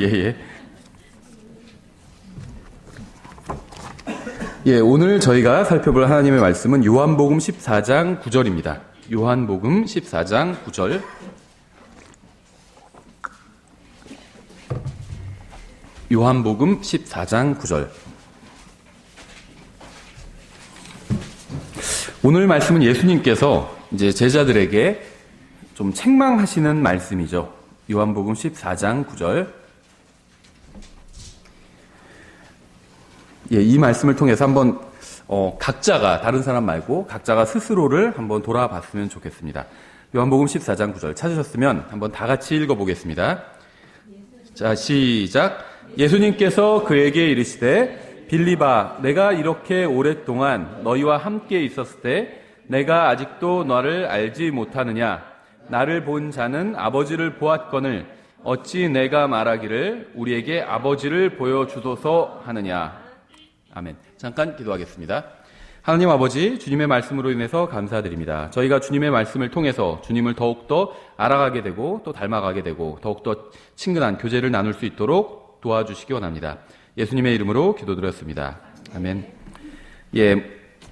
예. 예, 오늘 저희가 살펴볼 하나님의 말씀은 요한복음 14장 9절입니다. 요한복음 14장 9절. 요한복음 14장 9절. 오늘 말씀은 예수님께서 이제 제자들에게 좀 책망하시는 말씀이죠. 요한복음 14장 9절. 예, 이 말씀을 통해서 한번 각자가 다른 사람 말고 각자가 스스로를 한번 돌아봤으면 좋겠습니다. 요한복음 14장 9절 찾으셨으면 한번 다 같이 읽어보겠습니다. 자, 시작. 예수님께서 그에게 이르시되 빌립아, 내가 이렇게 오랫동안 너희와 함께 있었을 때 내가 아직도 너를 알지 못하느냐? 나를 본 자는 아버지를 보았거늘 어찌 내가 말하기를 우리에게 아버지를 보여주소서 하느냐? 아멘. 잠깐 기도하겠습니다. 하나님 아버지, 주님의 말씀으로 인해서 감사드립니다. 저희가 주님의 말씀을 통해서 주님을 더욱더 알아가게 되고 또 닮아가게 되고 더욱더 친근한 교제를 나눌 수 있도록 도와주시기 원합니다. 예수님의 이름으로 기도드렸습니다. 아멘. 예,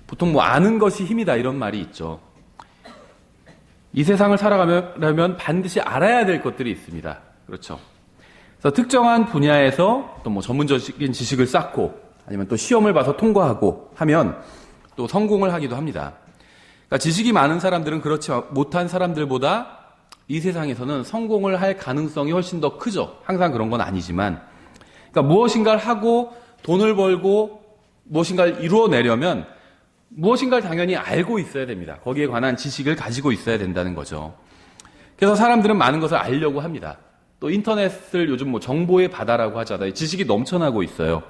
보통 아는 것이 힘이다 이런 말이 있죠. 이 세상을 살아가려면 반드시 알아야 될 것들이 있습니다. 그렇죠. 그래서 특정한 분야에서 또 전문적인 지식을 쌓고 아니면 또 시험을 봐서 통과하고 하면 또 성공을 하기도 합니다. 그러니까 지식이 많은 사람들은 그렇지 못한 사람들보다 이 세상에서는 성공을 할 가능성이 훨씬 더 크죠. 항상 그런 건 아니지만. 그러니까 무엇인가를 하고 돈을 벌고 무엇인가를 이루어내려면 무엇인가를 당연히 알고 있어야 됩니다. 거기에 관한 지식을 가지고 있어야 된다는 거죠. 그래서 사람들은 많은 것을 알려고 합니다. 또 인터넷을 요즘 정보의 바다라고 하잖아요. 지식이 넘쳐나고 있어요.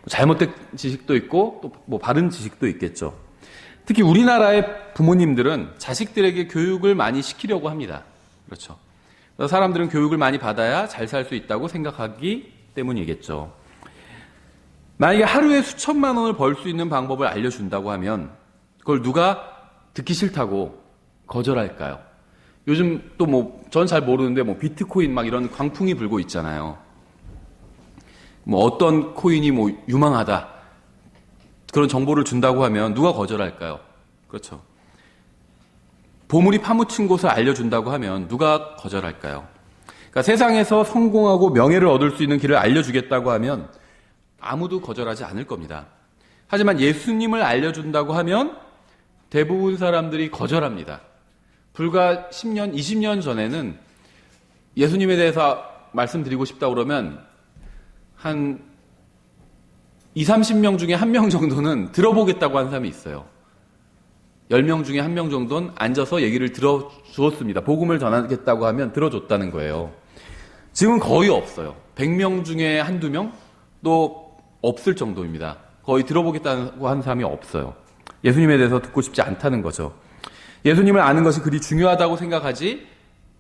잘못된 지식도 있고 또 바른 지식도 있겠죠. 특히 우리나라의 부모님들은 자식들에게 교육을 많이 시키려고 합니다. 그렇죠. 그래서 사람들은 교육을 많이 받아야 잘 살 수 있다고 생각하기 때문이겠죠. 만약에 하루에 수천만 원을 벌 수 있는 방법을 알려준다고 하면 그걸 누가 듣기 싫다고 거절할까요? 요즘 또 전 잘 모르는데 비트코인 이런 광풍이 불고 있잖아요. 어떤 코인이 유망하다. 그런 정보를 준다고 하면 누가 거절할까요? 그렇죠. 보물이 파묻힌 곳을 알려준다고 하면 누가 거절할까요? 그러니까 세상에서 성공하고 명예를 얻을 수 있는 길을 알려주겠다고 하면 아무도 거절하지 않을 겁니다. 하지만 예수님을 알려준다고 하면 대부분 사람들이 거절합니다. 불과 10년, 20년 전에는 예수님에 대해서 말씀드리고 싶다 그러면 한 20, 30명 중에 1명 정도는 들어보겠다고 한 사람이 있어요. 10명 중에 1명 정도는 앉아서 얘기를 들어주었습니다. 복음을 전하겠다고 하면 들어줬다는 거예요. 지금은 거의 없어요. 100명 중에 한두 명도 없을 정도입니다. 거의 들어보겠다고 한 사람이 없어요. 예수님에 대해서 듣고 싶지 않다는 거죠. 예수님을 아는 것이 그리 중요하다고 생각하지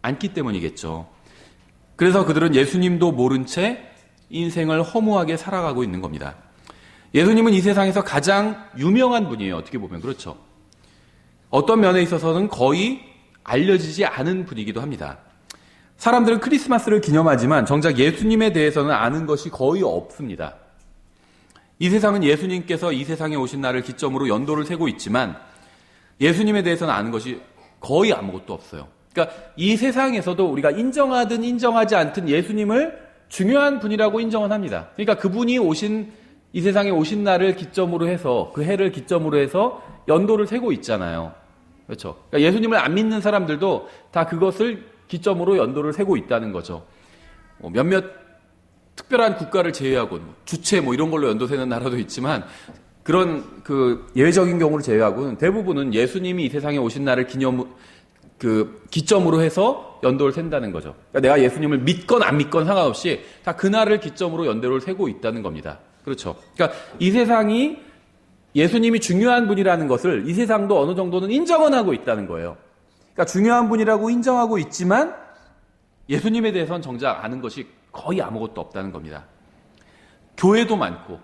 않기 때문이겠죠. 그래서 그들은 예수님도 모른 채 인생을 허무하게 살아가고 있는 겁니다. 예수님은 이 세상에서 가장 유명한 분이에요. 어떻게 보면 그렇죠. 어떤 면에 있어서는 거의 알려지지 않은 분이기도 합니다. 사람들은 크리스마스를 기념하지만 정작 예수님에 대해서는 아는 것이 거의 없습니다. 이 세상은 예수님께서 이 세상에 오신 날을 기점으로 연도를 세고 있지만 예수님에 대해서는 아는 것이 거의 아무것도 없어요. 그러니까 이 세상에서도 우리가 인정하든 인정하지 않든 예수님을 중요한 분이라고 인정은 합니다. 그러니까 그분이 이 세상에 오신 날을 기점으로 해서 그 해를 기점으로 해서 연도를 세고 있잖아요. 그렇죠. 그러니까 예수님을 안 믿는 사람들도 다 그것을 기점으로 연도를 세고 있다는 거죠. 몇몇 특별한 국가를 제외하고 주체 이런 걸로 연도 세는 나라도 있지만 그런 예외적인 경우를 제외하고는 대부분은 예수님이 이 세상에 오신 날을 기점으로 해서 연도를 센다는 거죠. 그러니까 내가 예수님을 믿건 안 믿건 상관없이 다 그날을 기점으로 연도를 세고 있다는 겁니다. 그렇죠. 그러니까 이 세상이 예수님이 중요한 분이라는 것을 이 세상도 어느 정도는 인정은 하고 있다는 거예요. 그러니까 중요한 분이라고 인정하고 있지만 예수님에 대해서는 정작 아는 것이 거의 아무것도 없다는 겁니다. 교회도 많고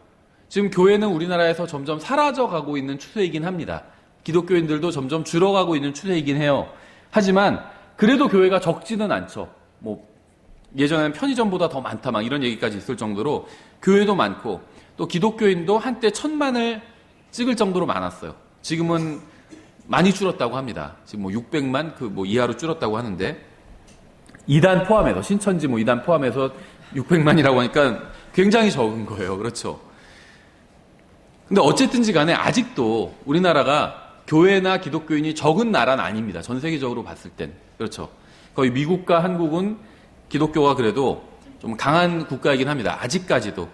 지금 교회는 우리나라에서 점점 사라져가고 있는 추세이긴 합니다. 기독교인들도 점점 줄어가고 있는 추세이긴 해요. 하지만 그래도 교회가 적지는 않죠. 예전에는 편의점보다 더 많다 막 이런 얘기까지 있을 정도로 교회도 많고 또 기독교인도 한때 1,000만을 찍을 정도로 많았어요. 지금은 많이 줄었다고 합니다. 지금 뭐 600만 그 뭐 이하로 줄었다고 하는데 이단 포함해서 신천지 뭐 이단 포함해서 600만이라고 하니까 굉장히 적은 거예요. 그렇죠. 근데 어쨌든지 간에 아직도 우리나라가 교회나 기독교인이 적은 나라는 아닙니다. 전 세계적으로 봤을 땐. 그렇죠. 거의 미국과 한국은 기독교가 그래도 좀 강한 국가이긴 합니다. 아직까지도.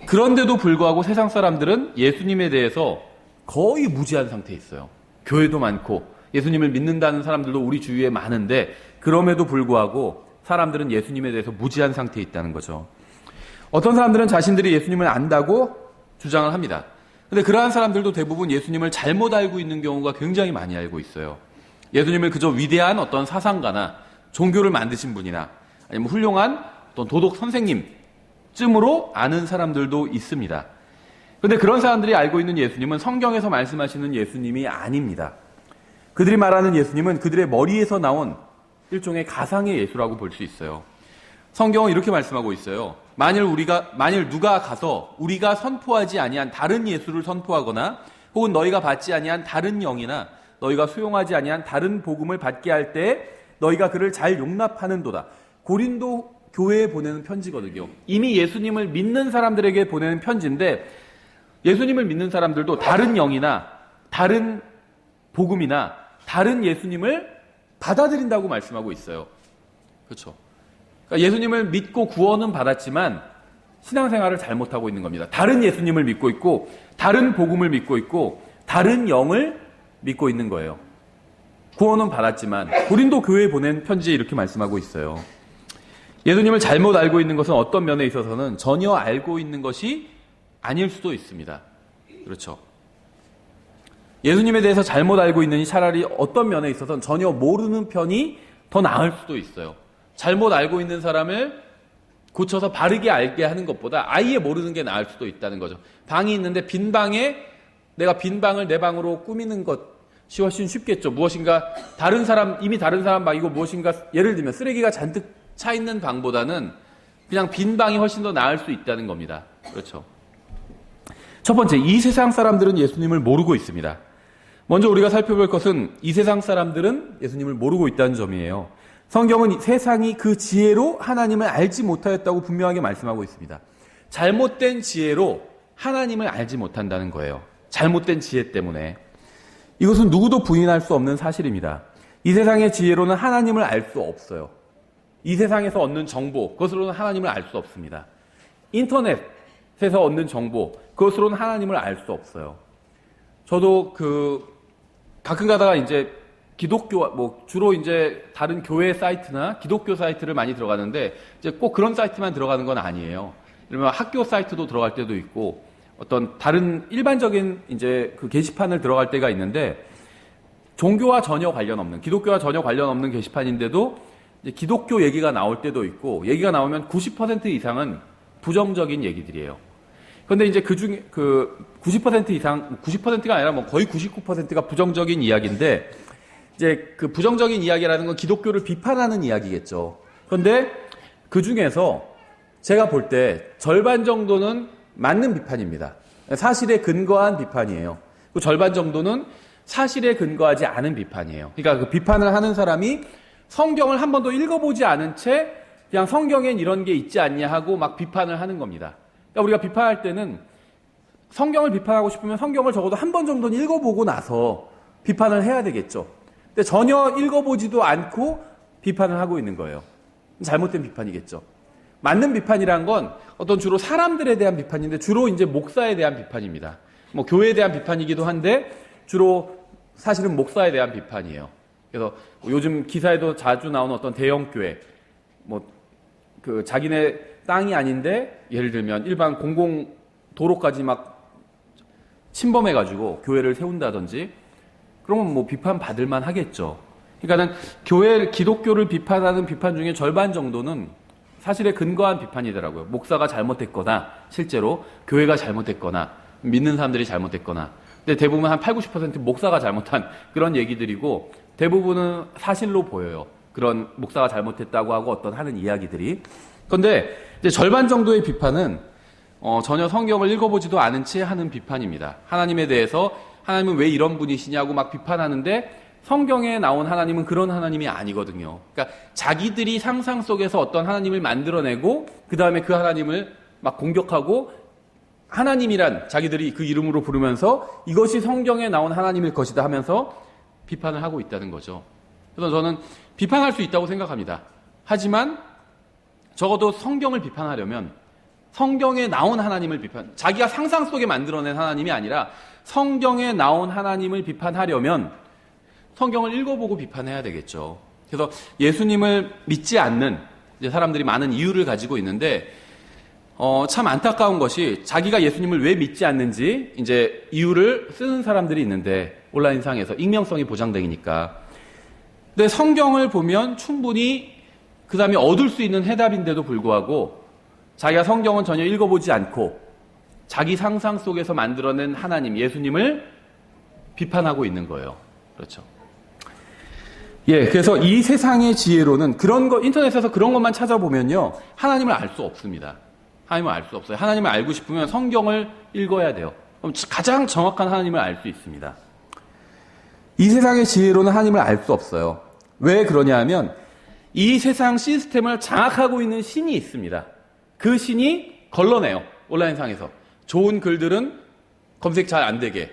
그런데도 불구하고 세상 사람들은 예수님에 대해서 거의 무지한 상태에 있어요. 교회도 많고 예수님을 믿는다는 사람들도 우리 주위에 많은데 그럼에도 불구하고 사람들은 예수님에 대해서 무지한 상태에 있다는 거죠. 어떤 사람들은 자신들이 예수님을 안다고 주장을 합니다. 근데 그러한 사람들도 대부분 예수님을 잘못 알고 있는 경우가 굉장히 많이 알고 있어요. 예수님을 그저 위대한 어떤 사상가나 종교를 만드신 분이나 아니면 훌륭한 어떤 도덕 선생님쯤으로 아는 사람들도 있습니다. 그런데 그런 사람들이 알고 있는 예수님은 성경에서 말씀하시는 예수님이 아닙니다. 그들이 말하는 예수님은 그들의 머리에서 나온 일종의 가상의 예수라고 볼 수 있어요. 성경은 이렇게 말씀하고 있어요. 만일 누가 가서 우리가 선포하지 아니한 다른 예수를 선포하거나 혹은 너희가 받지 아니한 다른 영이나 너희가 수용하지 아니한 다른 복음을 받게 할 때 너희가 그를 잘 용납하는도다. 고린도 교회에 보내는 편지거든요. 이미 예수님을 믿는 사람들에게 보내는 편지인데 예수님을 믿는 사람들도 다른 영이나 다른 복음이나 다른 예수님을 받아들인다고 말씀하고 있어요. 그렇죠. 그러니까 예수님을 믿고 구원은 받았지만 신앙생활을 잘못하고 있는 겁니다. 다른 예수님을 믿고 있고 다른 복음을 믿고 있고 다른 영을 믿고 있는 거예요. 구원은 받았지만 고린도 교회에 보낸 편지에 이렇게 말씀하고 있어요. 예수님을 잘못 알고 있는 것은 어떤 면에 있어서는 전혀 알고 있는 것이 아닐 수도 있습니다. 그렇죠. 예수님에 대해서 잘못 알고 있느니 차라리 어떤 면에 있어서는 전혀 모르는 편이 더 나을 수도 있어요. 잘못 알고 있는 사람을 고쳐서 바르게 알게 하는 것보다 아예 모르는 게 나을 수도 있다는 거죠. 방이 있는데 빈 방에 내가 빈 방을 내 방으로 꾸미는 것이 훨씬 쉽겠죠. 무엇인가 이미 다른 사람 방이고 무엇인가 예를 들면 쓰레기가 잔뜩 차 있는 방보다는 그냥 빈 방이 훨씬 더 나을 수 있다는 겁니다. 그렇죠. 첫 번째, 이 세상 사람들은 예수님을 모르고 있습니다. 먼저 우리가 살펴볼 것은 이 세상 사람들은 예수님을 모르고 있다는 점이에요. 성경은 세상이 그 지혜로 하나님을 알지 못하였다고 분명하게 말씀하고 있습니다. 잘못된 지혜로 하나님을 알지 못한다는 거예요. 잘못된 지혜 때문에. 이것은 누구도 부인할 수 없는 사실입니다. 이 세상의 지혜로는 하나님을 알 수 없어요. 이 세상에서 얻는 정보, 그것으로는 하나님을 알 수 없습니다. 인터넷에서 얻는 정보, 그것으로는 하나님을 알 수 없어요. 저도 가끔 가다가 이제 기독교, 주로 이제 다른 교회 사이트나 기독교 사이트를 많이 들어가는데, 이제 꼭 그런 사이트만 들어가는 건 아니에요. 그러면 학교 사이트도 들어갈 때도 있고, 어떤 다른 일반적인 이제 그 게시판을 들어갈 때가 있는데, 종교와 전혀 관련 없는, 기독교와 전혀 관련 없는 게시판인데도 이제 기독교 얘기가 나올 때도 있고, 얘기가 나오면 90% 이상은 부정적인 얘기들이에요. 그런데 이제 그 중에 90% 이상, 90%가 아니라 뭐 거의 99%가 부정적인 이야기인데, 이제 그 부정적인 이야기라는 건 기독교를 비판하는 이야기겠죠. 그런데 그 중에서 제가 볼 때 절반 정도는 맞는 비판입니다. 사실에 근거한 비판이에요. 그 절반 정도는 사실에 근거하지 않은 비판이에요. 그러니까 그 비판을 하는 사람이 성경을 한 번도 읽어보지 않은 채 그냥 성경엔 이런 게 있지 않냐 하고 막 비판을 하는 겁니다. 그러니까 우리가 비판할 때는 성경을 비판하고 싶으면 성경을 적어도 한 번 정도는 읽어보고 나서 비판을 해야 되겠죠. 근데 전혀 읽어보지도 않고 비판을 하고 있는 거예요. 잘못된 비판이겠죠. 맞는 비판이란 건 어떤 주로 사람들에 대한 비판인데 주로 이제 목사에 대한 비판입니다. 뭐 교회에 대한 비판이기도 한데 주로 사실은 목사에 대한 비판이에요. 그래서 요즘 기사에도 자주 나오는 어떤 대형 교회, 자기네 땅이 아닌데 예를 들면 일반 공공 도로까지 막 침범해가지고 교회를 세운다든지 그러면 뭐 비판 받을 만 하겠죠. 그러니까는 기독교를 비판하는 비판 중에 절반 정도는 사실에 근거한 비판이더라고요. 목사가 잘못했거나 실제로 교회가 잘못했거나 믿는 사람들이 잘못했거나. 근데 대부분 한 80, 90% 목사가 잘못한 그런 얘기들이고 대부분은 사실로 보여요. 그런 목사가 잘못했다고 하고 어떤 하는 이야기들이. 그런데 이제 절반 정도의 비판은 전혀 성경을 읽어보지도 않은 채 하는 비판입니다. 하나님에 대해서 하나님은 왜 이런 분이시냐고 막 비판하는데 성경에 나온 하나님은 그런 하나님이 아니거든요. 그러니까 자기들이 상상 속에서 어떤 하나님을 만들어내고 그 다음에 그 하나님을 막 공격하고 하나님이란 자기들이 그 이름으로 부르면서 이것이 성경에 나온 하나님일 것이다 하면서 비판을 하고 있다는 거죠. 그래서 저는 비판할 수 있다고 생각합니다. 하지만 적어도 성경을 비판하려면 성경에 나온 하나님을 자기가 상상 속에 만들어낸 하나님이 아니라 성경에 나온 하나님을 비판하려면 성경을 읽어보고 비판해야 되겠죠. 그래서 예수님을 믿지 않는 이제 사람들이 많은 이유를 가지고 있는데 참 안타까운 것이 자기가 예수님을 왜 믿지 않는지 이제 이유를 쓰는 사람들이 있는데 온라인상에서 익명성이 보장되니까. 근데 성경을 보면 충분히 그 다음에 얻을 수 있는 해답인데도 불구하고 자기가 성경은 전혀 읽어보지 않고 자기 상상 속에서 만들어낸 하나님, 예수님을 비판하고 있는 거예요. 그렇죠. 그래서 이 세상의 지혜로는 인터넷에서 그런 것만 찾아보면요. 하나님을 알 수 없습니다. 하나님을 알 수 없어요. 하나님을 알고 싶으면 성경을 읽어야 돼요. 그럼 가장 정확한 하나님을 알 수 있습니다. 이 세상의 지혜로는 하나님을 알 수 없어요. 왜 그러냐 하면 이 세상 시스템을 장악하고 있는 신이 있습니다. 그 신이 걸러내요. 온라인상에서. 좋은 글들은 검색 잘 안 되게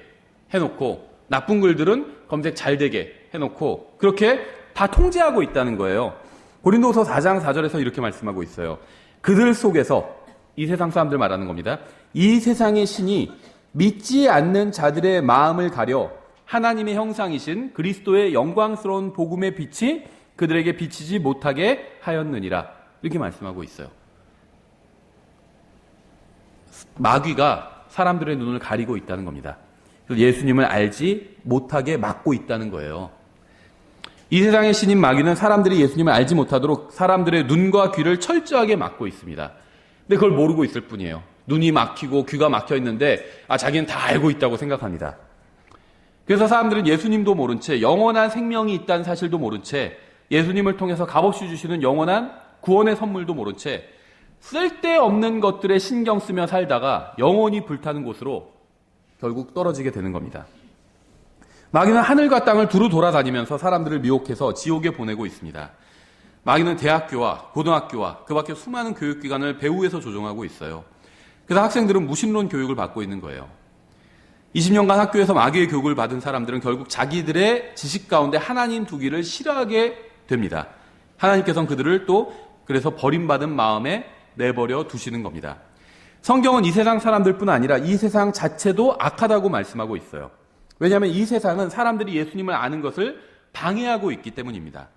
해놓고 나쁜 글들은 검색 잘 되게 해놓고 그렇게 다 통제하고 있다는 거예요. 고린도서 4장 4절에서 이렇게 말씀하고 있어요. 그들 속에서 이 세상 사람들 말하는 겁니다. 이 세상의 신이 믿지 않는 자들의 마음을 가려 하나님의 형상이신 그리스도의 영광스러운 복음의 빛이 그들에게 비치지 못하게 하였느니라. 이렇게 말씀하고 있어요. 마귀가 사람들의 눈을 가리고 있다는 겁니다. 그래서 예수님을 알지 못하게 막고 있다는 거예요. 이 세상의 신인 마귀는 사람들이 예수님을 알지 못하도록 사람들의 눈과 귀를 철저하게 막고 있습니다. 근데 그걸 모르고 있을 뿐이에요. 눈이 막히고 귀가 막혀 있는데 자기는 다 알고 있다고 생각합니다. 그래서 사람들은 예수님도 모른 채 영원한 생명이 있다는 사실도 모른 채 예수님을 통해서 값없이 주시는 영원한 구원의 선물도 모른 채 쓸데없는 것들에 신경 쓰며 살다가 영원히 불타는 곳으로 결국 떨어지게 되는 겁니다. 마귀는 하늘과 땅을 두루 돌아다니면서 사람들을 미혹해서 지옥에 보내고 있습니다. 마귀는 대학교와 고등학교와 그 밖에 수많은 교육기관을 배후에서 조종하고 있어요. 그래서 학생들은 무신론 교육을 받고 있는 거예요. 20년간 학교에서 마귀의 교육을 받은 사람들은 결국 자기들의 지식 가운데 하나님 두기를 싫어하게 됩니다. 하나님께서는 그들을 또 그래서 버림받은 마음에 내버려 두시는 겁니다. 성경은 이 세상 사람들뿐 아니라 이 세상 자체도 악하다고 말씀하고 있어요. 왜냐하면 이 세상은 사람들이 예수님을 아는 것을 방해하고 있기 때문입니다.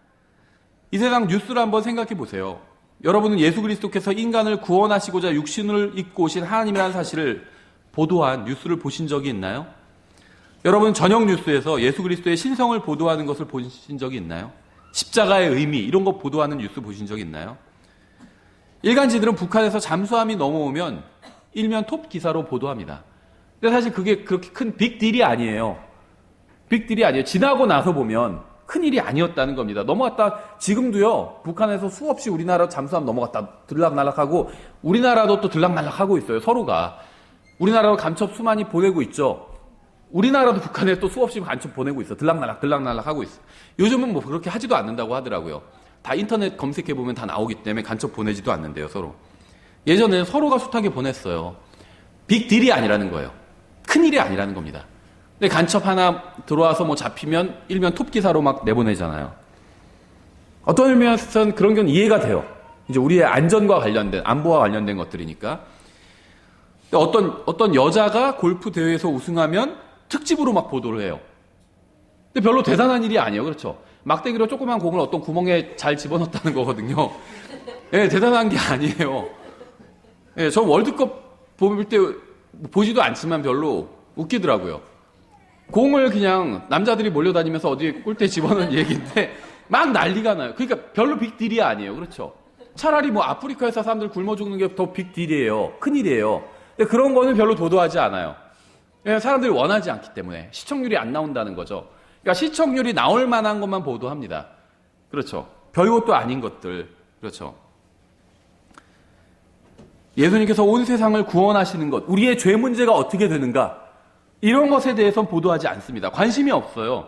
이 세상 뉴스를 한번 생각해 보세요. 여러분은 예수 그리스도께서 인간을 구원하시고자 육신을 입고 오신 하나님이라는 사실을 보도한 뉴스를 보신 적이 있나요? 여러분 저녁 뉴스에서 예수 그리스도의 신성을 보도하는 것을 보신 적이 있나요? 십자가의 의미 이런 거 보도하는 뉴스 보신 적 있나요? 일간지들은 북한에서 잠수함이 넘어오면 일면 톱 기사로 보도합니다. 근데 사실 그게 그렇게 큰 빅딜이 아니에요. 빅딜이 아니에요. 지나고 나서 보면 큰일이 아니었다는 겁니다. 넘어갔다 지금도요. 북한에서 수없이 우리나라 잠수함 넘어갔다 들락날락하고 우리나라도 또 들락날락하고 있어요. 서로가. 우리나라로 간첩 수많이 보내고 있죠. 우리나라도 북한에 또 수없이 간첩 보내고 있어. 들락날락 하고 있어. 요즘은 뭐 그렇게 하지도 않는다고 하더라고요. 다 인터넷 검색해보면 다 나오기 때문에 간첩 보내지도 않는데요, 서로. 예전에 서로가 숱하게 보냈어요. 빅딜이 아니라는 거예요. 큰일이 아니라는 겁니다. 근데 간첩 하나 들어와서 뭐 잡히면 일면 톱기사로 막 내보내잖아요. 어떤 의미에서는 그런 건 이해가 돼요. 이제 우리의 안전과 관련된, 안보와 관련된 것들이니까. 어떤 여자가 골프 대회에서 우승하면 특집으로 막 보도를 해요. 근데 별로 대단한 일이 아니에요. 그렇죠? 막대기로 조그만 공을 어떤 구멍에 잘 집어넣었다는 거거든요. 대단한 게 아니에요. 저 월드컵 볼 때 보지도 않지만 별로 웃기더라고요. 공을 그냥 남자들이 몰려다니면서 어디에 꿀대 집어넣은 얘기인데 막 난리가 나요. 그러니까 별로 빅딜이 아니에요. 그렇죠? 차라리 뭐 아프리카에서 사람들 굶어 죽는 게 더 빅딜이에요. 큰일이에요. 근데 그런 거는 별로 도도하지 않아요. 사람들이 원하지 않기 때문에 시청률이 안 나온다는 거죠. 그러니까 시청률이 나올 만한 것만 보도합니다. 그렇죠. 별것도 아닌 것들. 그렇죠. 예수님께서 온 세상을 구원하시는 것, 우리의 죄 문제가 어떻게 되는가, 이런 것에 대해서는 보도하지 않습니다. 관심이 없어요.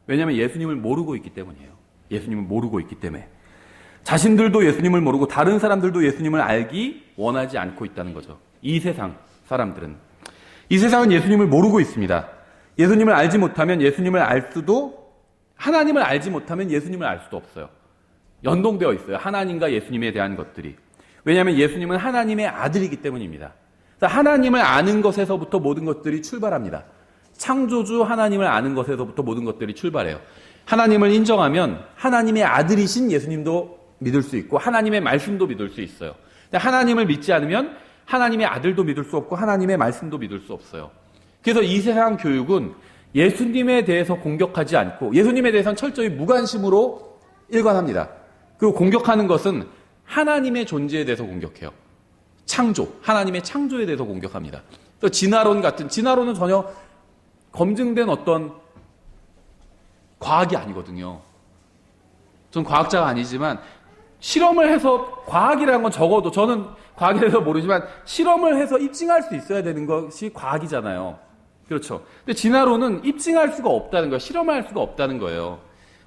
왜냐하면 예수님을 모르고 있기 때문이에요. 예수님을 모르고 있기 때문에. 자신들도 예수님을 모르고 다른 사람들도 예수님을 알기 원하지 않고 있다는 거죠. 이 세상 사람들은. 이 세상은 예수님을 모르고 있습니다. 예수님을 알지 못하면 예수님을 알 수도, 하나님을 알지 못하면 예수님을 알 수도 없어요. 연동되어 있어요. 하나님과 예수님에 대한 것들이. 왜냐하면 예수님은 하나님의 아들이기 때문입니다. 하나님을 아는 것에서부터 모든 것들이 출발합니다. 창조주 하나님을 아는 것에서부터 모든 것들이 출발해요. 하나님을 인정하면 하나님의 아들이신 예수님도 믿을 수 있고 하나님의 말씀도 믿을 수 있어요. 하나님을 믿지 않으면 하나님의 아들도 믿을 수 없고 하나님의 말씀도 믿을 수 없어요. 그래서 이 세상 교육은 예수님에 대해서 공격하지 않고 예수님에 대해서는 철저히 무관심으로 일관합니다. 그리고 공격하는 것은 하나님의 존재에 대해서 공격해요. 창조, 하나님의 창조에 대해서 공격합니다. 또 진화론 같은, 진화론은 전혀 검증된 어떤 과학이 아니거든요. 전 과학자가 아니지만 실험을 해서, 과학이라는 건 적어도, 저는 과학에 대해서 모르지만 실험을 해서 입증할 수 있어야 되는 것이 과학이잖아요. 그렇죠. 근데 진화론은 입증할 수가 없다는 거예요. 실험할 수가 없다는 거예요.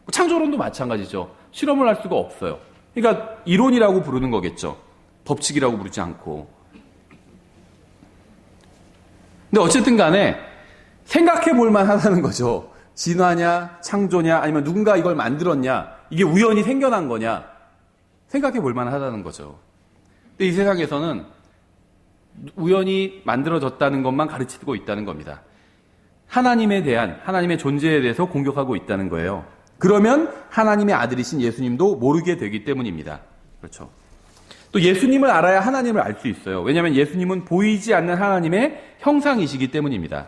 창조론도 마찬가지죠. 실험을 할 수가 없어요. 그러니까 이론이라고 부르는 거겠죠. 법칙이라고 부르지 않고. 근데 어쨌든 간에 생각해 볼 만하다는 거죠. 진화냐, 창조냐, 아니면 누군가 이걸 만들었냐, 이게 우연히 생겨난 거냐, 생각해 볼 만하다는 거죠. 근데 이 세상에서는 우연히 만들어졌다는 것만 가르치고 있다는 겁니다. 하나님에 대한, 하나님의 존재에 대해서 공격하고 있다는 거예요. 그러면 하나님의 아들이신 예수님도 모르게 되기 때문입니다. 그렇죠. 또 예수님을 알아야 하나님을 알 수 있어요. 왜냐하면 예수님은 보이지 않는 하나님의 형상이시기 때문입니다.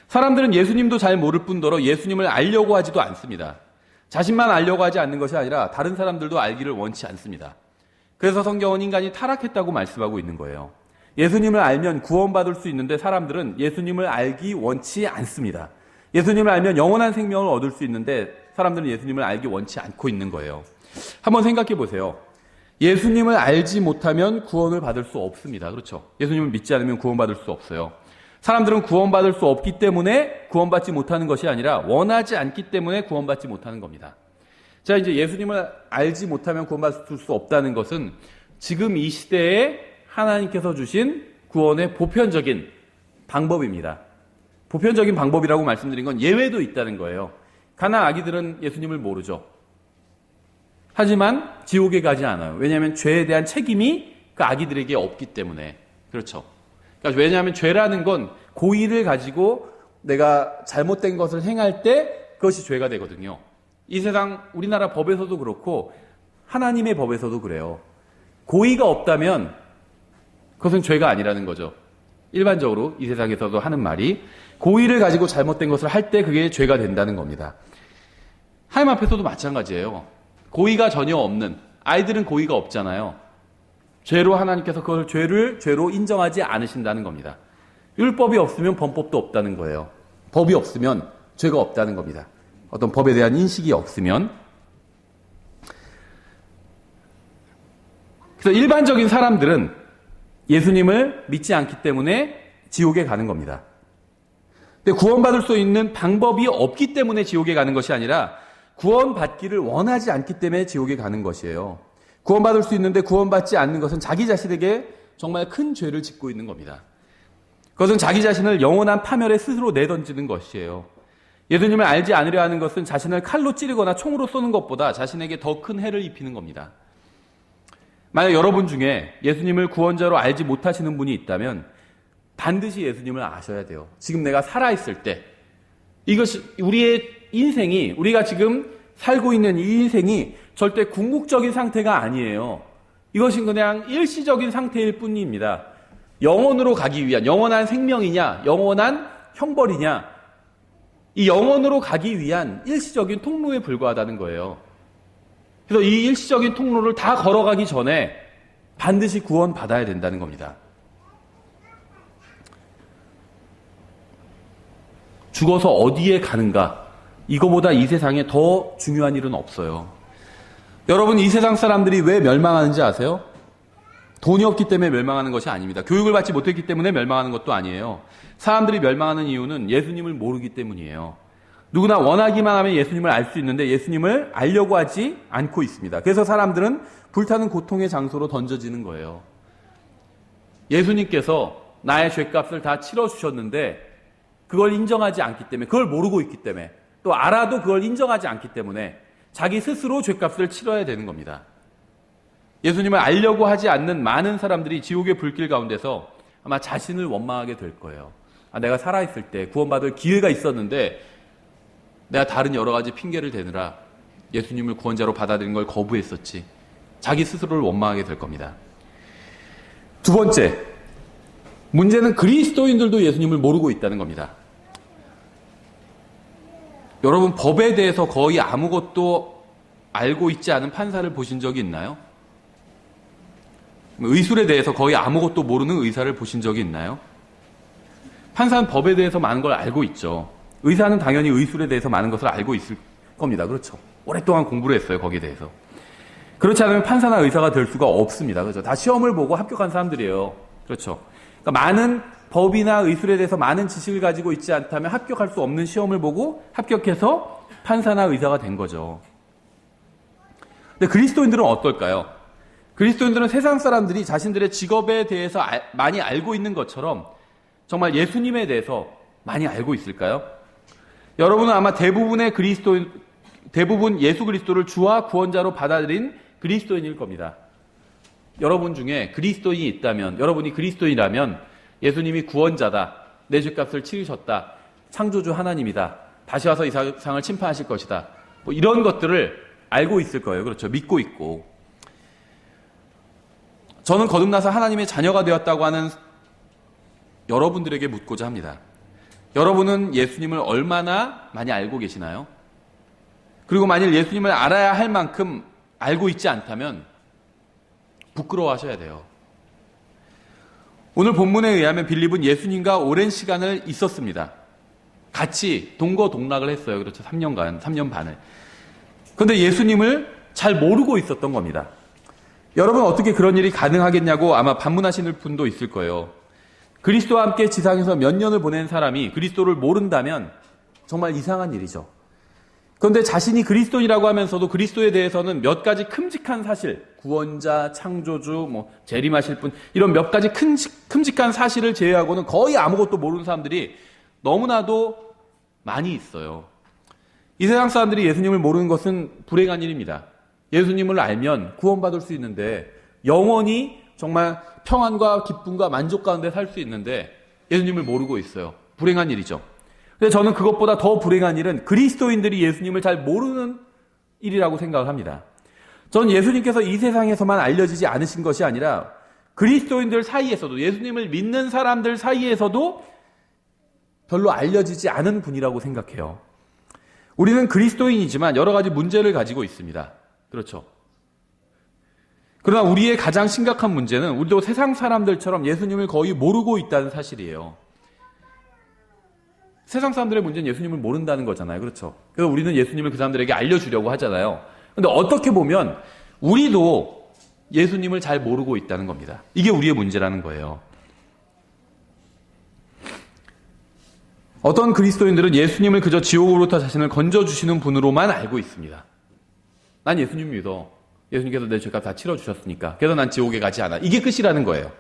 사람들은 예수님도 잘 모를 뿐더러 예수님을 알려고 하지도 않습니다. 자신만 알려고 하지 않는 것이 아니라 다른 사람들도 알기를 원치 않습니다. 그래서 성경은 인간이 타락했다고 말씀하고 있는 거예요. 예수님을 알면 구원받을 수 있는데 사람들은 예수님을 알기 원치 않습니다. 예수님을 알면 영원한 생명을 얻을 수 있는데 사람들은 예수님을 알기 원치 않고 있는 거예요. 한번 생각해 보세요. 예수님을 알지 못하면 구원을 받을 수 없습니다. 그렇죠? 예수님을 믿지 않으면 구원받을 수 없어요. 사람들은 구원받을 수 없기 때문에 구원받지 못하는 것이 아니라 원하지 않기 때문에 구원받지 못하는 겁니다. 자, 이제 예수님을 알지 못하면 구원받을 수 없다는 것은 지금 이 시대에 하나님께서 주신 구원의 보편적인 방법입니다. 보편적인 방법이라고 말씀드린 건 예외도 있다는 거예요. 가난 아기들은 예수님을 모르죠. 하지만 지옥에 가지 않아요. 왜냐하면 죄에 대한 책임이 그 아기들에게 없기 때문에. 그렇죠. 그러니까 왜냐하면 죄라는 건 고의를 가지고 내가 잘못된 것을 행할 때 그것이 죄가 되거든요. 이 세상 우리나라 법에서도 그렇고 하나님의 법에서도 그래요. 고의가 없다면 그것은 죄가 아니라는 거죠. 일반적으로 이 세상에서도 하는 말이 고의를 가지고 잘못된 것을 할 때 그게 죄가 된다는 겁니다. 하나님 앞에서도 마찬가지예요. 고의가 전혀 없는, 아이들은 고의가 없잖아요. 죄로 하나님께서 그걸 죄로 인정하지 않으신다는 겁니다. 율법이 없으면 범법도 없다는 거예요. 법이 없으면 죄가 없다는 겁니다. 어떤 법에 대한 인식이 없으면. 그래서 일반적인 사람들은 예수님을 믿지 않기 때문에 지옥에 가는 겁니다. 근데 구원받을 수 있는 방법이 없기 때문에 지옥에 가는 것이 아니라 구원받기를 원하지 않기 때문에 지옥에 가는 것이에요. 구원받을 수 있는데 구원받지 않는 것은 자기 자신에게 정말 큰 죄를 짓고 있는 겁니다. 그것은 자기 자신을 영원한 파멸에 스스로 내던지는 것이에요. 예수님을 알지 않으려 하는 것은 자신을 칼로 찌르거나 총으로 쏘는 것보다 자신에게 더 큰 해를 입히는 겁니다. 만약 여러분 중에 예수님을 구원자로 알지 못하시는 분이 있다면 반드시 예수님을 아셔야 돼요. 지금 내가 살아있을 때 이것이 우리의 인생이, 우리가 지금 살고 있는 이 인생이 절대 궁극적인 상태가 아니에요. 이것은 그냥 일시적인 상태일 뿐입니다. 영원으로 가기 위한, 영원한 생명이냐, 영원한 형벌이냐, 이 영원으로 가기 위한 일시적인 통로에 불과하다는 거예요. 그래서 이 일시적인 통로를 다 걸어가기 전에 반드시 구원받아야 된다는 겁니다. 죽어서 어디에 가는가, 이거보다 이 세상에 더 중요한 일은 없어요. 여러분, 이 세상 사람들이 왜 멸망하는지 아세요? 돈이 없기 때문에 멸망하는 것이 아닙니다. 교육을 받지 못했기 때문에 멸망하는 것도 아니에요. 사람들이 멸망하는 이유는 예수님을 모르기 때문이에요. 누구나 원하기만 하면 예수님을 알 수 있는데 예수님을 알려고 하지 않고 있습니다. 그래서 사람들은 불타는 고통의 장소로 던져지는 거예요. 예수님께서 나의 죄값을 다 치러주셨는데 그걸 인정하지 않기 때문에, 그걸 모르고 있기 때문에, 또 알아도 그걸 인정하지 않기 때문에 자기 스스로 죄값을 치러야 되는 겁니다. 예수님을 알려고 하지 않는 많은 사람들이 지옥의 불길 가운데서 아마 자신을 원망하게 될 거예요. 내가 살아있을 때 구원받을 기회가 있었는데 내가 다른 여러 가지 핑계를 대느라 예수님을 구원자로 받아들인 걸 거부했었지. 자기 스스로를 원망하게 될 겁니다. 두 번째, 문제는 그리스도인들도 예수님을 모르고 있다는 겁니다. 여러분, 법에 대해서 거의 아무것도 알고 있지 않은 판사를 보신 적이 있나요? 의술에 대해서 거의 아무것도 모르는 의사를 보신 적이 있나요? 판사는 법에 대해서 많은 걸 알고 있죠. 의사는 당연히 의술에 대해서 많은 것을 알고 있을 겁니다. 그렇죠. 오랫동안 공부를 했어요, 거기에 대해서. 그렇지 않으면 판사나 의사가 될 수가 없습니다. 그렇죠. 다 시험을 보고 합격한 사람들이에요. 그렇죠. 그러니까 많은 법이나 의술에 대해서 많은 지식을 가지고 있지 않다면 합격할 수 없는 시험을 보고 합격해서 판사나 의사가 된 거죠. 근데 그리스도인들은 어떨까요? 그리스도인들은 세상 사람들이 자신들의 직업에 대해서 많이 알고 있는 것처럼 정말 예수님에 대해서 많이 알고 있을까요? 여러분은 아마 대부분 예수 그리스도를 주와 구원자로 받아들인 그리스도인일 겁니다. 여러분 중에 그리스도인이 있다면, 여러분이 그리스도인이라면 예수님이 구원자다, 내 죄값을 치르셨다, 창조주 하나님이다, 다시 와서 이 세상을 심판하실 것이다, 뭐 이런 것들을 알고 있을 거예요. 그렇죠. 믿고 있고. 저는 거듭나서 하나님의 자녀가 되었다고 하는 여러분들에게 묻고자 합니다. 여러분은 예수님을 얼마나 많이 알고 계시나요? 그리고 만일 예수님을 알아야 할 만큼 알고 있지 않다면 부끄러워하셔야 돼요. 오늘 본문에 의하면 빌립은 예수님과 오랜 시간을 있었습니다. 같이 동거동락을 했어요. 그렇죠. 3년 반을. 그런데 예수님을 잘 모르고 있었던 겁니다. 여러분, 어떻게 그런 일이 가능하겠냐고 아마 반문하시는 분도 있을 거예요. 그리스도와 함께 지상에서 몇 년을 보낸 사람이 그리스도를 모른다면 정말 이상한 일이죠. 그런데 자신이 그리스도인이라고 하면서도 그리스도에 대해서는 몇 가지 큼직한 사실, 구원자, 창조주, 재림하실 분, 이런 몇 가지 큼직한 사실을 제외하고는 거의 아무것도 모르는 사람들이 너무나도 많이 있어요. 이 세상 사람들이 예수님을 모르는 것은 불행한 일입니다. 예수님을 알면 구원받을 수 있는데, 영원히 정말 평안과 기쁨과 만족 가운데 살 수 있는데 예수님을 모르고 있어요. 불행한 일이죠. 근데 저는 그것보다 더 불행한 일은 그리스도인들이 예수님을 잘 모르는 일이라고 생각을 합니다. 저는 예수님께서 이 세상에서만 알려지지 않으신 것이 아니라 그리스도인들 사이에서도, 예수님을 믿는 사람들 사이에서도 별로 알려지지 않은 분이라고 생각해요. 우리는 그리스도인이지만 여러 가지 문제를 가지고 있습니다. 그렇죠. 그러나 우리의 가장 심각한 문제는 우리도 세상 사람들처럼 예수님을 거의 모르고 있다는 사실이에요. 세상 사람들의 문제는 예수님을 모른다는 거잖아요. 그렇죠. 그래서 우리는 예수님을 그 사람들에게 알려주려고 하잖아요. 그런데 어떻게 보면 우리도 예수님을 잘 모르고 있다는 겁니다. 이게 우리의 문제라는 거예요. 어떤 그리스도인들은 예수님을 그저 지옥으로부터 자신을 건져주시는 분으로만 알고 있습니다. 난 예수님 믿어. 예수님께서 내 죄값 다 치러주셨으니까. 그래서 난 지옥에 가지 않아. 이게 끝이라는 거예요.